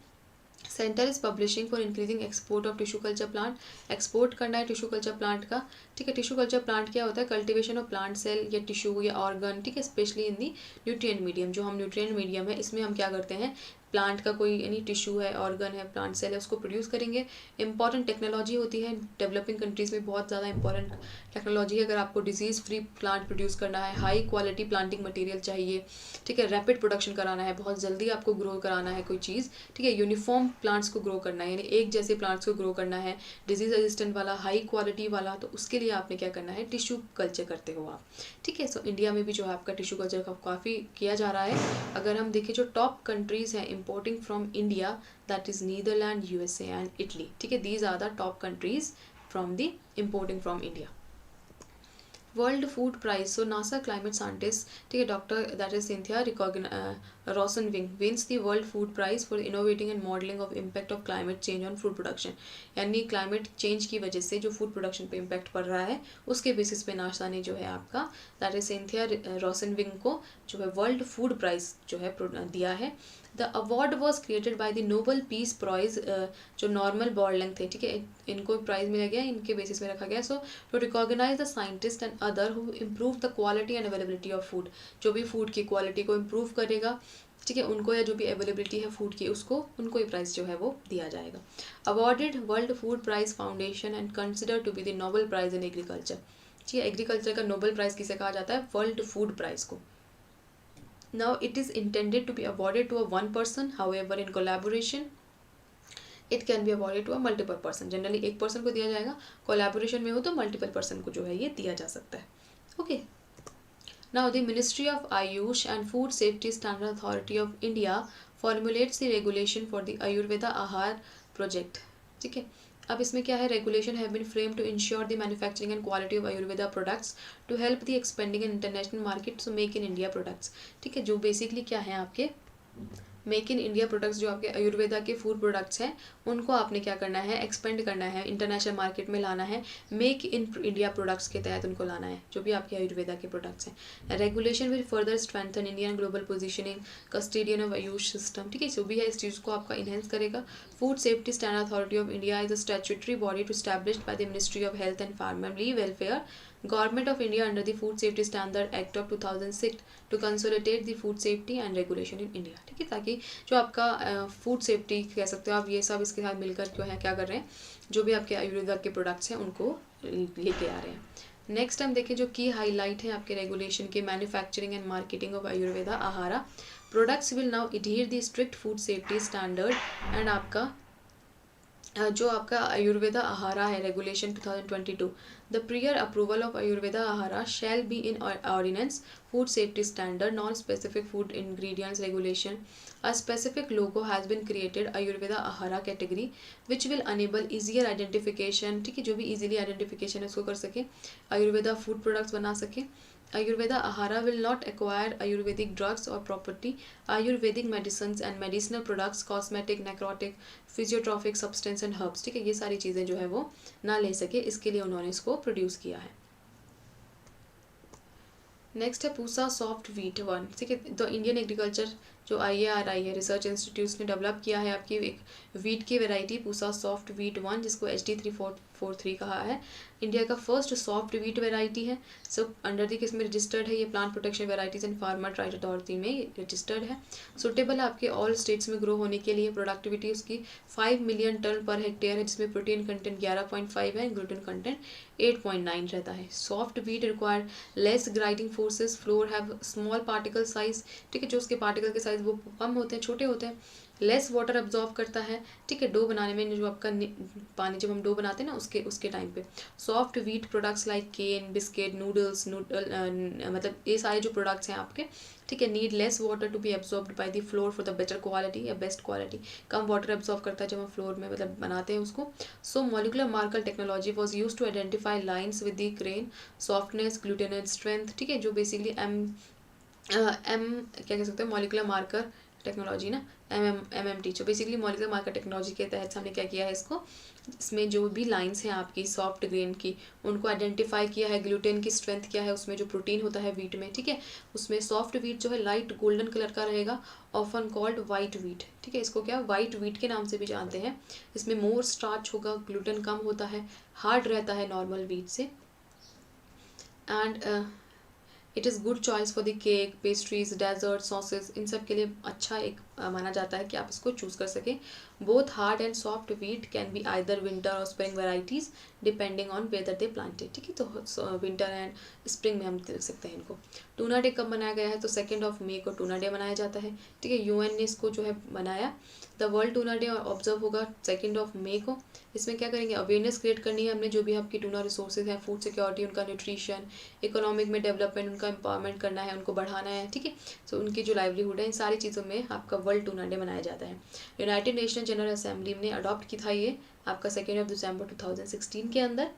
centre is publishing for increasing export of tissue culture plant. Export करना है टिश्यू कल्चर प्लांट का। ठीक है, टिश्यू कल्चर प्लांट क्या होता है, कल्टिवेशन ऑफ प्लांट सेल या टिश्यू या ऑर्गन। ठीक है, specially in the nutrient medium, जो हम न्यूट्रिएंट मीडियम है इसमें हम क्या करते हैं, प्लांट का कोई यानी टिश्यू है, ऑर्गन है, प्लांट सेल है, उसको प्रोड्यूस करेंगे। इंपॉर्टेंट टेक्नोलॉजी होती है डेवलपिंग कंट्रीज़ में, बहुत ज़्यादा इंपॉर्टेंट टेक्नोलॉजी है। अगर आपको डिजीज़ फ्री प्लांट प्रोड्यूस करना है, हाई क्वालिटी प्लांटिंग मटेरियल चाहिए, ठीक है, रैपिड प्रोडक्शन कराना है, बहुत जल्दी आपको ग्रो कराना है कोई चीज़, ठीक है, यूनिफॉर्म प्लांट्स को ग्रो करना है, यानी एक जैसे प्लांट्स को ग्रो करना है, डिजीज रेजिस्टेंट वाला, हाई क्वालिटी वाला, तो उसके लिए आपने क्या करना है, टिश्यू कल्चर करते हो आप, ठीक है। सो इंडिया में भी जो है आपका टिश्यू कल्चर का काफ़ी किया जा रहा है। अगर हम देखें जो टॉप कंट्रीज़ हैं importing from India, that is Netherland, USA and Italy, ठीक है, these are the top countries from the importing from India. World food prize, so NASA climate scientist, ठीक है, doctor that is Cynthia Rosenzweig wins the world food prize for innovating and modelling of impact of climate change on food production, यानी climate change की वजह से जो food production पे impact पड़ रहा है उसके बेसिस पे नासा ने जो है आपका दैट इज सिंथिया रोसनविंग को जो है वर्ल्ड फूड प्राइज जो है दिया है। The award was created by the Nobel peace prize, जो नॉर्मल बॉर्डलिंग थे, ठीक है, इनको प्राइज मिला गया, इनके बेसिस में रखा गया। So to recognise the scientist and other who improve the quality and availability of food, जो भी फूड की क्वालिटी को इम्प्रूव करेगा, ठीक है, उनको, या जो भी अवेलेबिलिटी है फूड की उसको, उनको ये प्राइस जो है वो दिया जाएगा। Awarded world food prize foundation and consider to be the Nobel prize in agriculture, ठीक है, एग्रीकल्चर का नोबेल प्राइज किसे कहा जाता है, वर्ल्ड फूड प्राइज को। Now it is intended to be awarded to a one person, however in collaboration it can be awarded to a multiple person, generally एक person को दिया जाएगा, कोलैबोरेशन में हो तो मल्टीपल पर्सन को जो है ये दिया जा सकता है। Okay, now the Ministry of Ayush and Food Safety Standard Authority of India formulates the regulation for the Ayurveda Ahar project, ठीक है। अब इसमें क्या है, regulation have been frame to ensure the manufacturing and quality of Ayurveda products to help the expending in international market, so make in India products, ठीक है, जो basically क्या है आपके मेक इन इंडिया प्रोडक्ट्स, जो आपके आयुर्वेदा के फूड प्रोडक्ट्स हैं उनको आपने क्या करना है, एक्सपेंड करना है, इंटरनेशनल मार्केट में लाना है, मेक इन इंडिया प्रोडक्ट्स के तहत उनको लाना है, जो भी आपके आयुर्वेदा के प्रोडक्ट्स हैं। Regulation will further strengthen Indian global positioning custodian of Ayush system, ठीक है, जो भी है इस चीज़ को आपका इनहेंस करेगा। Food safety standard authority of India is a statutory body to established by the ministry of health and family welfare, government of India under the food safety standard act of 2006 to consolidate the food safety and regulation in India, ठीक है, ताकि जो आपका food safety कह सकते हो आप, ये सब इसके साथ मिलकर जो है क्या कर रहे हैं, जो भी आपके आयुर्वेदा के प्रोडक्ट्स हैं उनको लेके आ रहे हैं। नेक्स्ट हम देखें जो की हाईलाइट है आपके रेगुलेशन के, manufacturing and marketing of Ayurveda Aahara products will now adhere the strict food safety standard and आपका जो आपका आयुर्वेदा आहारा है regulation 2022, the prior approval of Ayurveda Aahara shall be in ordinance food safety standard non specific food ingredients regulation, a specific logo has been created Ayurveda Aahara category which will enable easier identification, ठीक है, जो भी easily identification है उसको कर सके, Ayurveda food products बना सके। Ayurveda Ahara will not acquire Ayurvedic drugs or property, Ayurvedic medicines and medicinal products, cosmetic, necrotic, physiotrophic substance and herbs, ठीक है, ये सारी चीज़ें जो है वो ना ले सके, इसके लिए उन्होंने इसको प्रोड्यूस किया है। नेक्स्ट है पूसा सॉफ्ट वीट 1, ठीक है, तो इंडियन एग्रीकल्चर जो IARI है रिसर्च इंस्टीट्यूट ने डेवलप किया है आपकी एक वीट की वेराइटी पूसा सॉफ्ट वीट 1, जिसको HD3443 कहा है, इंडिया का फर्स्ट सॉफ्ट वीट वेराइटी है। सो अंडर दी किस में रजिस्टर्ड है, ये plant protection varieties and farmer tried authority में रजिस्टर्ड है। सुटेबल है आपके ऑल स्टेट्स में ग्रो होने के लिए। प्रोडक्टिविटी उसकी 5 मिलियन टन पर हेक्टेयर है, जिसमें प्रोटीन कंटेंट 11.5 है, ग्लूटेन कंटेंट 8.9 रहता है। Soft wheat require less grinding forces, floor have small particle size, ठीक है, जो उसके पार्टिकल के साइज वो कम होते हैं, छोटे होते हैं, लेस वाटर अब्जॉर्ब करता है, ठीक है, डो बनाने में जो आपका पानी जब हम डो बनाते हैं ना उसके टाइम पे। Soft wheat products like cake, biscuit, noodles, मतलब ये सारे जो प्रोडक्ट्स हैं आपके, ठीक है, need less water to be absorbed by the flour for the better quality या बेस्ट क्वालिटी, कम वाटर एब्जॉर्ब करता है जब हम फ्लोर में मतलब बनाते हैं उसको। So molecular marker technology was use to identify lines with the grain softness, gluten strength, ठीक है, जो बेसिकली एम क्या कह सकते हैं मॉलिकुलर मार्कर टेक्नोलॉजी ना, MMT, जो बेसिकली मॉलिकुलर मार्कर टेक्नोलॉजी के तहत हमने क्या किया है इसको, इसमें जो भी लाइंस हैं आपकी सॉफ्ट ग्रेन की उनको आइडेंटिफाई किया है। ग्लूटेन की स्ट्रेंथ क्या है, उसमें जो प्रोटीन होता है वीट में, ठीक है, उसमें सॉफ्ट वीट जो है लाइट गोल्डन कलर का रहेगा, ऑफन कॉल्ड वाइट वीट, ठीक है, इसको क्या वाइट वीट के नाम से भी जानते हैं। इसमें मोर स्टार्च होगा, ग्लूटेन कम होता है, हार्ड रहता है नॉर्मल वीट से। And it is good choice for the cake, pastries, dessert, sauces, इन सब के लिए अच्छा एक माना जाता है कि आप इसको चूज़ कर सकें। Both hard and soft wheat can be either winter or spring varieties depending on whether they planted. ठीक है, तो विंटर एंड स्प्रिंग में हम देख सकते हैं इनको। टूना डे कब मनाया गया है? तो 2 मई को टूना डे मनाया जाता है। ठीक है, यूएन ने इसको जो है बनाया। The world tuna day observe होगा 2 मई को। इसमें क्या करेंगे? अवेयरनेस क्रिएट करनी है हमने, जो भी आपकी टूना रिसोर्सेज हैं, फूड सिक्योरिटी, उनका न्यूट्रिशन, इकोनॉमिक में डेवलपमेंट, उनका एम्पावरमेंट करना है, उनको बढ़ाना है। ठीक है, सो उनकी जो लाइवलीहुड है, इन सारी चीज़ों में आपका वर्ल्ड टूना डे मनाया जाता है। यूनाइटेड नेशन जनरल असेंबली ने अडॉप्ट की था ये आपका 2 दिसंबर 2016 के अंदर।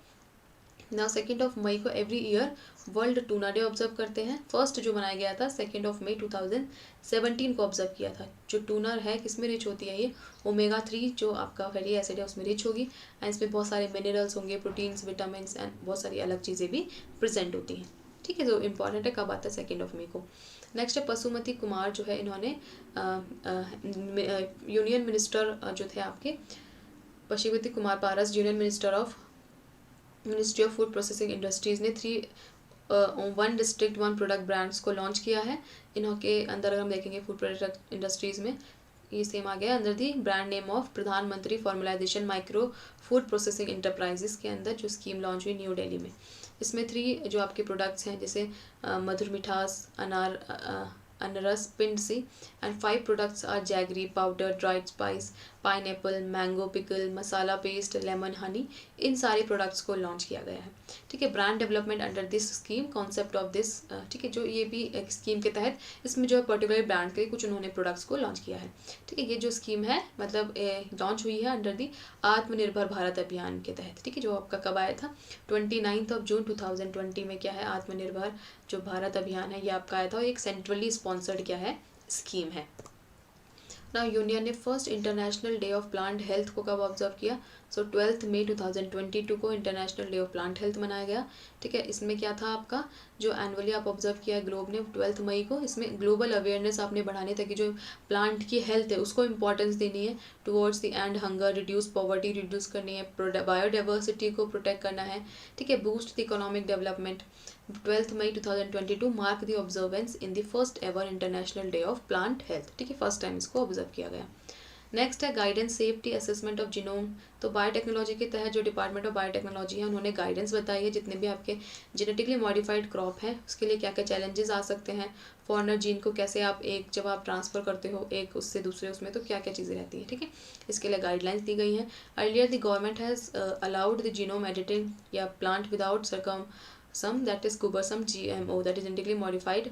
नाउ 2 मई को every year world tuna day observe करते हैं। फर्स्ट जो मनाया गया था 2 मई 2017 को ऑब्जर्व किया था। जो टूना है किसमें रिच होती है? ये ओमेगा 3 जो आपका फैटी एसिड है उसमें रिच होगी, एंड इसमें बहुत सारे मिनरल्स होंगे, प्रोटीन्स, विटामिन एंड बहुत सारी अलग चीज़ें भी प्रेजेंट होती हैं। ठीक है, जो इंपॉर्टेंट है कब आता है? 2 मई को। नेक्स्ट है पशुमती कुमार जो है, इन्होंने यूनियन मिनिस्टर जो थे आपके Pashupati Kumar Paras, union minister of ministry of food processing industries ने 1 डिस्ट्रिक्ट 1 प्रोडक्ट ब्रांड्स को लॉन्च किया है। इन्हों के अंदर अगर हम देखेंगे फूड प्रोडक्ट इंडस्ट्रीज़ में, ये सेम आ गया अंदर दी ब्रांड नेम ऑफ प्रधानमंत्री formalisation micro food processing enterprises के अंदर जो स्कीम लॉन्च हुई न्यू दिल्ली में। इसमें 3 जो आपके प्रोडक्ट्स हैं, जैसे मधुर मिठास, अनरस, पिंड सी, and 5 products are jaggery powder, dried spice, pineapple, mango pickle, masala paste, lemon honey. इन सारे प्रोडक्ट्स को लॉन्च किया गया है। ठीक है, brand development under this scheme, concept of this. ठीक है, जो ये भी एक स्कीम के तहत इसमें जो है पर्टिकुलर ब्रांड के कुछ उन्होंने प्रोडक्ट्स को लॉन्च किया है। ठीक है, ये जो स्कीम है मतलब लॉन्च हुई है अंडर दी आत्मनिर्भर भारत अभियान के तहत। ठीक है, जो आपका कब आया था? 29 जून 2020 में क्या है? आत्मनिर्भर जो भारत अभियान है ये आपका आया था, और एक सेंट्रली स्पॉन्सर्ड क्या है? स्कीम है। नाउ यूनियन ने first international day of plant health को कब ऑब्जर्व किया? सो 12 मई 2022 को international day of plant health मनाया गया। ठीक है, इसमें क्या था आपका जो एनुअली आप ऑब्जर्व किया है ग्लोब ने 12 मई को, इसमें ग्लोबल अवेयरनेस आपने बढ़ाने ताकि जो प्लांट की हेल्थ है उसको इंपॉर्टेंस देनी है, towards the end hunger, reduce poverty reduce करनी है, बायोडाइवर्सिटी को प्रोटेक्ट करना है। ठीक है, boost the economic development. 12 May 2022 mark the observance in the first ever international day of plant health. ठीक है, फर्स्ट टाइम इसको ऑब्जर्व किया गया। नेक्स्ट है guidance safety assessment of genome. तो बायोटेक्नोलॉजी के तहत जो डिपार्टमेंट ऑफ बायोटेक्नोलॉजी है उन्होंने गाइडेंस बताई है जितने भी आपके जेनेटिकली मॉडिफाइड क्रॉप हैं उसके लिए क्या क्या चैलेंजेस आ सकते हैं, फॉरनर जीन को कैसे आप एक जब आप ट्रांसफ़र करते हो एक उससे दूसरे उसमें तो क्या क्या चीज़ें रहती हैं। ठीक है, इसके लिए गाइडलाइंस दी गई हैं। Earlier the government has allowed the genome editing या plant without some that is cumbersome GMO that is genetically modified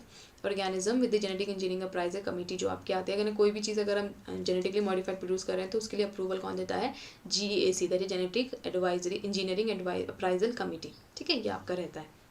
organism with the genetic engineering appraisal committee जो आपके आते हैं। अगर कोई भी चीज़ अगर हम जेनेटिकली मॉडिफाइड प्रोड्यूस कर रहे हैं तो उसके लिए अप्रूवल कौन देता है? GEAC that is genetic advisory engineering appraisal committee. ठीक है, ये आपका रहता है।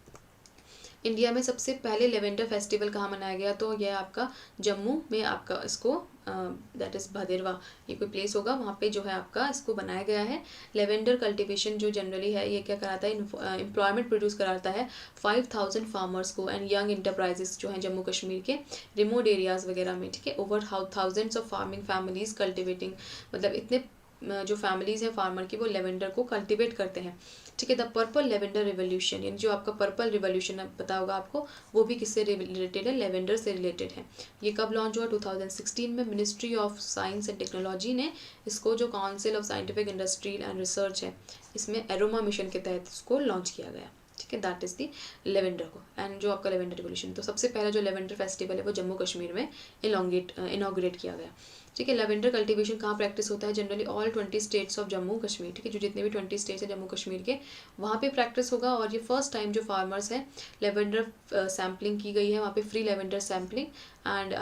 इंडिया में सबसे पहले लेवेंडर फेस्टिवल कहाँ मनाया गया? तो यह आपका जम्मू में आपका इसको दैट इज़ भदेरवा, ये कोई प्लेस होगा वहाँ पे जो है आपका इसको बनाया गया है। लेवेंडर कल्टीवेशन जो जनरली है ये क्या कराता है? एम्प्लॉयमेंट प्रोड्यूस कराता है 5000 फार्मर्स को एंड यंग इंटरप्राइजेस जो हैं जम्मू कश्मीर के रिमोट एरियाज़ वगैरह में। ठीक है, over thousands of farming families cultivating, मतलब इतने जो फैमिलीज़ हैं फार्मर की वो लेवेंडर को कल्टिवेट करते हैं। ठीक है, द पर्पल लेवेंडर रिवोल्यूशन, यानी जो आपका पर्पल रिवोल्यूशन पता होगा आपको, वो भी किससे रिलेटेड है? लेवेंडर से रिलेटेड है। ये कब लॉन्च हुआ? 2016 में। Ministry of science and technology ने इसको, जो council of scientific industry and research है, इसमें एरोमा मिशन के तहत इसको लॉन्च किया गया। ठीक है, दैट इज़ दी लेवेंडर को एंड जो आपका लेवेंडर रिवोल्यूशन। तो सबसे पहला जो लेवेंडर फेस्टिवल है वो जम्मू कश्मीर में इनॉग्रेट किया गया। ठीक है, लेवेंडर कल्टीवेशन कहाँ प्रैक्टिस होता है? Generally all 20 states of Jammu Kashmir. ठीक है, जो जितने भी 20 स्टेट्स हैं जम्मू कश्मीर के वहाँ पे प्रैक्टिस होगा। और ये फर्स्ट टाइम जो फार्मर्स हैं लेवेंडर सैम्पलिंग की गई है वहाँ पे, free lavender sampling, and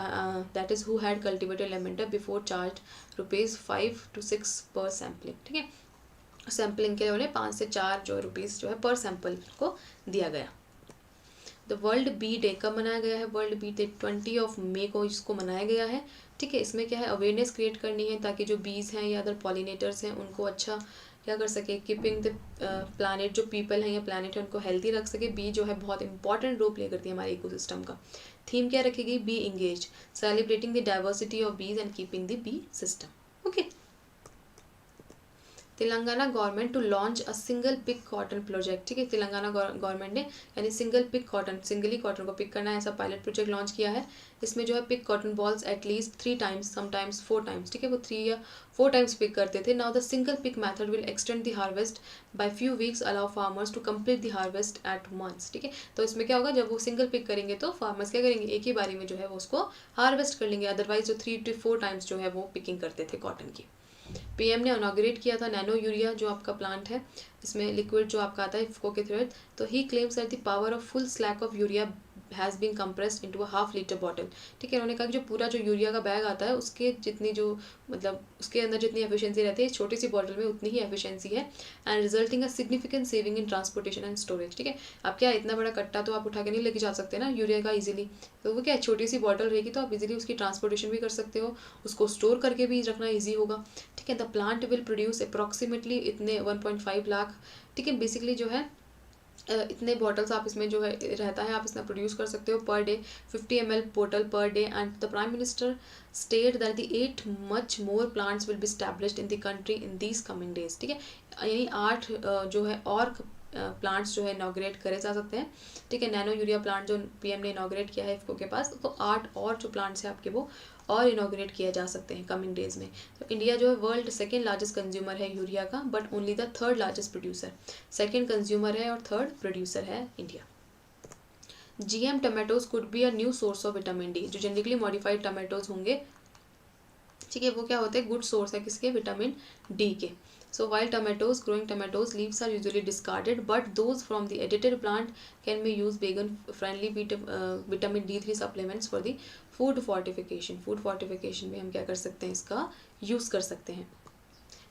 that is who had cultivated lavender before charge ₹5 to 6 पर सैम्पलिंग। ठीक है, सैम्पलिंग के लिए उन्हें 5 से 4 जो रुपीज़ जो है पर सैंपल को दिया गया। द वर्ल्ड बी डे कब मनाया गया है? वर्ल्ड बी डे 20 मई को इसको मनाया गया है। ठीक है, इसमें क्या है? अवेयरनेस क्रिएट करनी है ताकि जो बीज हैं या अदर पॉलिनेटर्स हैं उनको अच्छा क्या कर सके, कीपिंग द प्लानट, जो पीपल हैं या प्लानट है उनको हेल्दी रख सके। बी जो है बहुत इंपॉर्टेंट रोल प्ले करती है हमारे इकोसिस्टम का। थीम क्या रखेगी? Bee engaged, celebrating the diversity of bees and keeping the bee system. Okay, Telangana government to launch a single pick cotton project. ठीक है, तेलंगाना गवर्नमेंट ने यानी single pick cotton, singly cotton को पिक करना है, ऐसा पायलट प्रोजेक्ट लॉन्च किया है। इसमें जो है pick cotton balls at least 3 times, sometimes 4 times. ठीक है, वो 3 या 4 टाइम्स पिक करते थे। Now the single pick method will extend the harvest by few weeks, allow farmers to complete the harvest at months. ठीक है, तो इसमें क्या होगा, जब वो सिंगल पिक करेंगे तो फार्मर्स क्या करेंगे, एक ही बारी में जो है वो उसको हार्वेस्ट कर लेंगे। अदरवाइज जो 3 to 4 टाइम्स जो है वो पिकिंग करते थे कॉटन की। पीएम ने इनॉग्रेट किया था नैनो यूरिया जो आपका प्लांट है, इसमें लिक्विड जो आपका आता है इफ्को के थ्रू। तो he claims that the power of full sack of urea has been compressed into a half litre bottle. ठीक है, उन्होंने कहा कि जो पूरा जो यूरिया का बैग आता है उसके जितनी जो मतलब उसके अंदर जितनी एफिशिएंसी रहती है छोटी सी बॉटल में उतनी ही एफिशिएंसी है, and resulting a significant saving in transportation and storage. ठीक है, अब क्या इतना बड़ा कट्टा तो आप उठा के नहीं लेके जा सकते ना यूरिया का इजीली, तो वो क्या छोटी सी बॉटल रहेगी तो आप इजीली उसकी ट्रांसपोर्टेशन भी कर सकते हो, उसको स्टोर करके भी रखना ईजी होगा। ठीक है, the plant will produce approximately इतने 1.5 लाख। ठीक है, बेसिकली जो है इतने बॉटल्स आप इसमें जो है रहता है आप इसमें प्रोड्यूस कर सकते हो per day, 50 ml bottle per day. And the prime minister state that the 8 much more plants will be established in the country in these coming days. ठीक है, यानी 8 जो है और प्लांट्स जो है इनॉग्रेट करे जा सकते हैं। ठीक है, नैनो यूरिया प्लांट जो पीएम ने इनॉग्रेट किया है इफ्को के पास, तो 8 और जो प्लांट्स हैं आपके वो और इनॉग्रेट किया जा सकते हैं कमिंग डेज में। तो इंडिया जो है वर्ल्ड सेकेंड लार्जेस्ट कंज्यूमर है यूरिया का, but only the third largest producer. Second consumer है और थर्ड प्रोड्यूसर है India. GM tomatoes could be a new source of vitamin D. जो जेनेटिकली मॉडिफाइड टमाटोज होंगे, ठीक है, वो क्या होते हैं, गुड सोर्स है किसके, विटामिन डी के। So while growing tomatoes leaves are usually discarded, but those from the edited plant can be used vegan friendly vitamin D3 supplements for the food fortification. Food fortification में हम क्या कर सकते हैं, इसका यूज कर सकते हैं।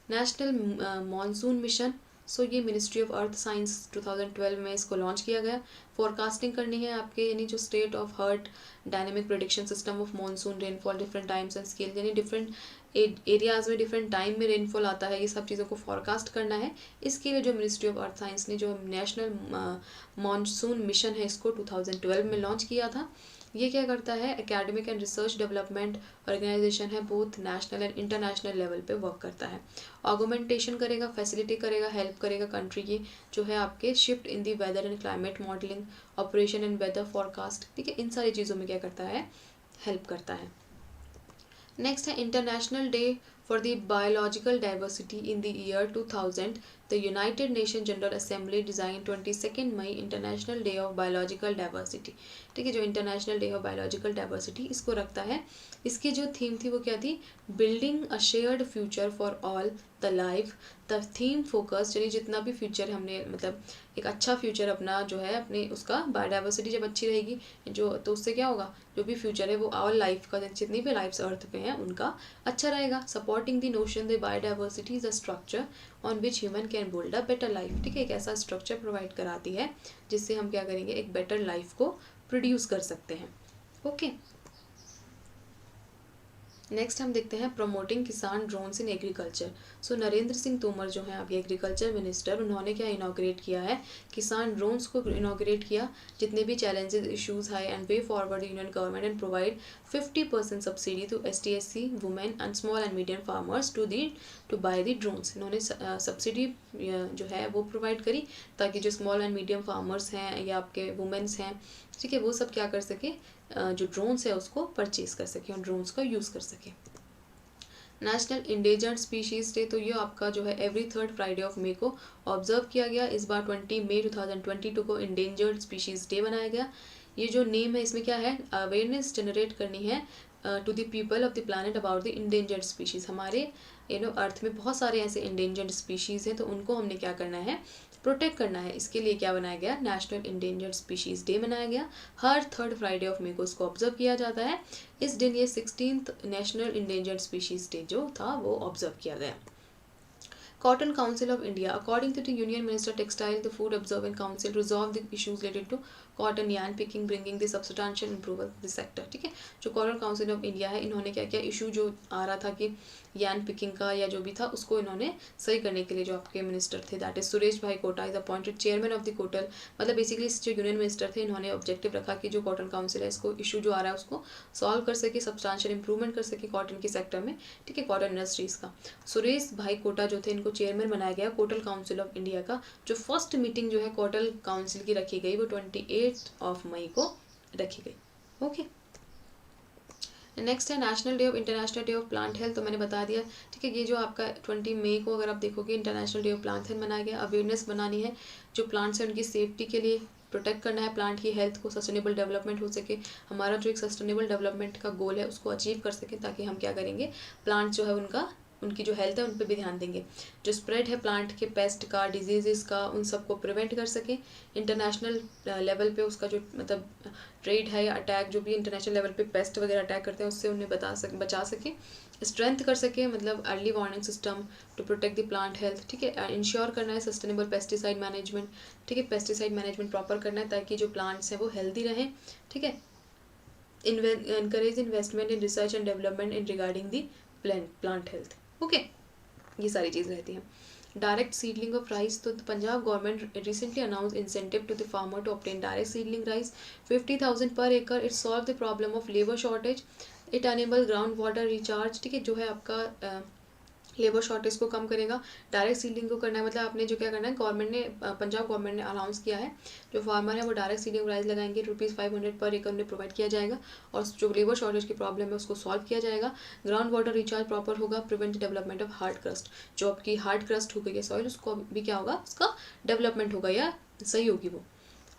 नेशनल मॉनसून मिशन, सो ये मिनिस्ट्री ऑफ अर्थ साइंस 2012 में इसको लॉन्च किया गया। फोरकास्टिंग करनी है आपके, यानी जो state of art dynamic prediction system of monsoon rainfall different times and scale, यानी डिफरेंट एरियाज में डिफरेंट टाइम में रेनफॉल आता है, ये सब चीज़ों को फोरकास्ट करना है। इसके लिए जो मिनिस्ट्री ऑफ अर्थ साइंस ने जो नेशनल मॉनसून मिशन है इसको 2012 में लॉन्च किया था। ये क्या करता है, academic and research development organisation है, both national and international level पे वर्क करता है। ऑगमेंटेशन करेगा, फैसिलिटी करेगा, हेल्प करेगा कंट्री की जो है आपके shift in the weather and climate modelling, operation and weather forecast. ठीक है, इन सारी चीज़ों में क्या करता है, हेल्प करता है। नेक्स्ट है international day for the biological diversity in the year 2000। The United Nation General Assembly design 22 May international day of biological diversity. ठीक है, जो international day of biological diversity इसको रखता है। इसकी जो थीम थी वो क्या थी, building a shared future for all the life. The theme focus, यानी जितना भी फ्यूचर हमने मतलब एक अच्छा फ्यूचर अपना जो है अपने उसका बायोडाइवर्सिटी जब अच्छी रहेगी जो, तो उससे क्या होगा, जो भी फ्यूचर है वो ऑल लाइफ का, जितनी भी लाइफ्स अर्थ पे हैं उनका अच्छा रहेगा। Supporting the notion the biodiversity is a structure on which human can build a better life. ठीक है, एक ऐसा स्ट्रक्चर प्रोवाइड कराती है जिससे हम क्या करेंगे, एक बेटर लाइफ को प्रोड्यूस कर सकते हैं। ओके, नेक्स्ट हम देखते हैं प्रमोटिंग किसान ड्रोन्स इन एग्रीकल्चर। सो नरेंद्र सिंह तोमर जो हैं आपके एग्रीकल्चर मिनिस्टर, उन्होंने क्या इनॉग्रेट किया है, किसान ड्रोन्स को इनॉग्रेट किया। जितने भी चैलेंजेस इश्यूज है and way forward union government and provide 50% subsidy to STSC women and small and medium farmers to buy the drones. इन्होंने सब्सिडी जो है वो प्रोवाइड करी ताकि जो स्मॉल एंड मीडियम फार्मर्स हैं या आपके वुमेन्स हैं, ठीक है, वो सब क्या कर सके, जो ड्रोन्स है उसको परचेज कर सके और ड्रोन्स का यूज़ कर सके। नेशनल इंडेंजर्ड स्पीशीज़ डे, तो ये आपका जो है every 3rd Friday of May को ऑब्जर्व किया गया। इस बार 20 मई 2022 को इंडेंजर्ड स्पीशीज़ डे बनाया गया। ये जो नेम है इसमें क्या है, अवेयरनेस जनरेट करनी है to the people of the planet about the endangered species. हमारे अर्थ में बहुत सारे ऐसे इंडेंजर्ड स्पीशीज़ हैं, तो उनको हमने क्या करना है, प्रोटेक्ट करना है। इसके लिए क्या बनाया गया, नेशनल इंडेंजर्ड स्पीशीज़ डे बनाया गया। हर 3rd फ्राइडे ऑफ मे को इसको ऑब्जर्व किया जाता है। इस दिन ये 16th national endangered species day जो था वो ऑब्जर्व किया गया। Cotton Council of India, according to the Union Minister Textile, the Food Observing Council resolved the issues related to cotton yarn picking bringing the substantial improvement the sector. ठीक है, जो cotton council of India है, इन्होंने क्या किया, issue जो आ रहा था कि यार्न पिकिंग का या जो भी था उसको इन्होंने सही करने के लिए जो आपके मिनिस्टर थे that is Suresh Bhai Kota is appointed chairman of the कोटल। मतलब बेसिकली जो यूनियन मिनिस्टर थे इन्होंने ऑब्जेक्टिव रखा कि जो कॉटन काउंसिल है इसको इशू जो आ रहा है उसको सॉल्व कर सके, सब्सटेंशियल इंप्रूवमेंट कर सके कॉटन के सेक्टर में। ठीक है, कॉटन इंडस्ट्रीज का। सुरेश भाई कोटा जो थे इनको चेयरमैन बनाया गया कोटल काउंसिल ऑफ इंडिया का। जो फर्स्ट मीटिंग जो है कोटल काउंसिल की रखी गई वो 28 मई को रखी गई। ओके, नेक्स्ट है national day of international day of plant health. तो मैंने बता दिया। ठीक है, ये जो आपका 20 मई को अगर आप देखोगे international day of plant health मनाया गया। अवेयरनेस बनानी है जो प्लांट्स हैं उनकी सेफ्टी के लिए, प्रोटेक्ट करना है प्लांट की हेल्थ को, सस्टेनेबल डेवलपमेंट हो सके, हमारा जो एक सस्टेनेबल डेवलपमेंट का गोल है उसको अचीव कर सके, ताकि हम क्या करेंगे, प्लांट जो है उनकी जो हेल्थ है उन पर भी ध्यान देंगे। जो स्प्रेड है प्लांट के पेस्ट का, डिजीज़ का, उन सबको प्रिवेंट कर सके। इंटरनेशनल लेवल पे उसका जो मतलब ट्रेड है या अटैक जो भी इंटरनेशनल लेवल पे पेस्ट वगैरह अटैक करते हैं उससे उन्हें बचा सके। स्ट्रेंथ कर सके, मतलब early warning system to protect the plant health. ठीक है, इंश्योर करना है सस्टेनेबल पेस्टिसाइड मैनेजमेंट। ठीक है, पेस्टिसाइड मैनेजमेंट प्रॉपर करना है ताकि जो प्लांट्स हैं वो हेल्दी रहें। ठीक है, encourage investment in research and development in regarding the plant health। Okay, ये सारी चीज़ रहती हैं। Direct seedling of rice. तो Punjab government recently announce incentive to the farmer to obtain direct seedling rice 50,000 per एकड़। It solve the problem of labour shortage. It enable ground water recharge. ठीक है, जो है आपका लेबर शॉर्टेज को कम करेगा। डायरेक्ट सीडिंग को करना है, मतलब आपने जो क्या करना है, गवर्नमेंट ने पंजाब गवर्नमेंट ने अनाउंस किया है जो फार्मर है वो डायरेक्ट सीडिंग प्राइस लगाएंगे ₹500 पर एकड़ उन्हें प्रोवाइड किया जाएगा और जो लेबर शॉर्टेज की प्रॉब्लम है उसको सॉल्व किया जाएगा। ग्राउंड वाटर रिचार्ज प्रॉपर होगा। Prevent development of hard crust. जो आपकी हार्ड क्रस्ट हो गई है सॉइल उसको भी क्या होगा, उसका डेवलपमेंट होगा या सही होगी वो।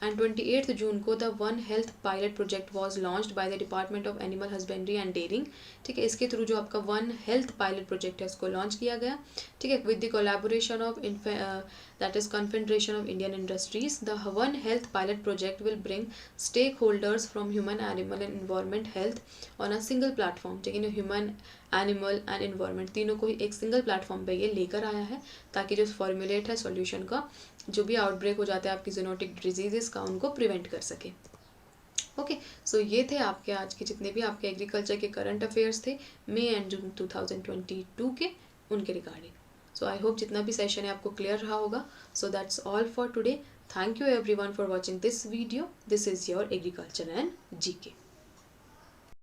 एंड 28 जून को the one health pilot project was launched by the department of animal husbandry and dairying. ठीक है, इसके थ्रू जो आपका वन हेल्थ पायलट प्रोजेक्ट है उसको लॉन्च किया गया। ठीक है, with the collaboration of that is Confederation of Indian Industries. The One Health pilot project will bring stakeholders from human, animal and environment health on a single platform। ठीक है, human, animal and environment तीनों को ही एक single platform पे ये लेकर आया है ताकि जो फॉर्मुलेट है सॉल्यूशन का, जो भी आउटब्रेक हो जाता है आपकी जूनोटिक डिजीजेस का, उनको प्रिवेंट कर सके। ओके, सो ये थे आपके आज के जितने भी आपके एग्रीकल्चर के करंट अफेयर्स थे मई एंड जून 2022 के, उनके रिगार्डिंग। सो आई होप जितना भी सेशन है आपको क्लियर रहा होगा। So that's all for today. Thank you everyone for watching this video. This is your agriculture and GK.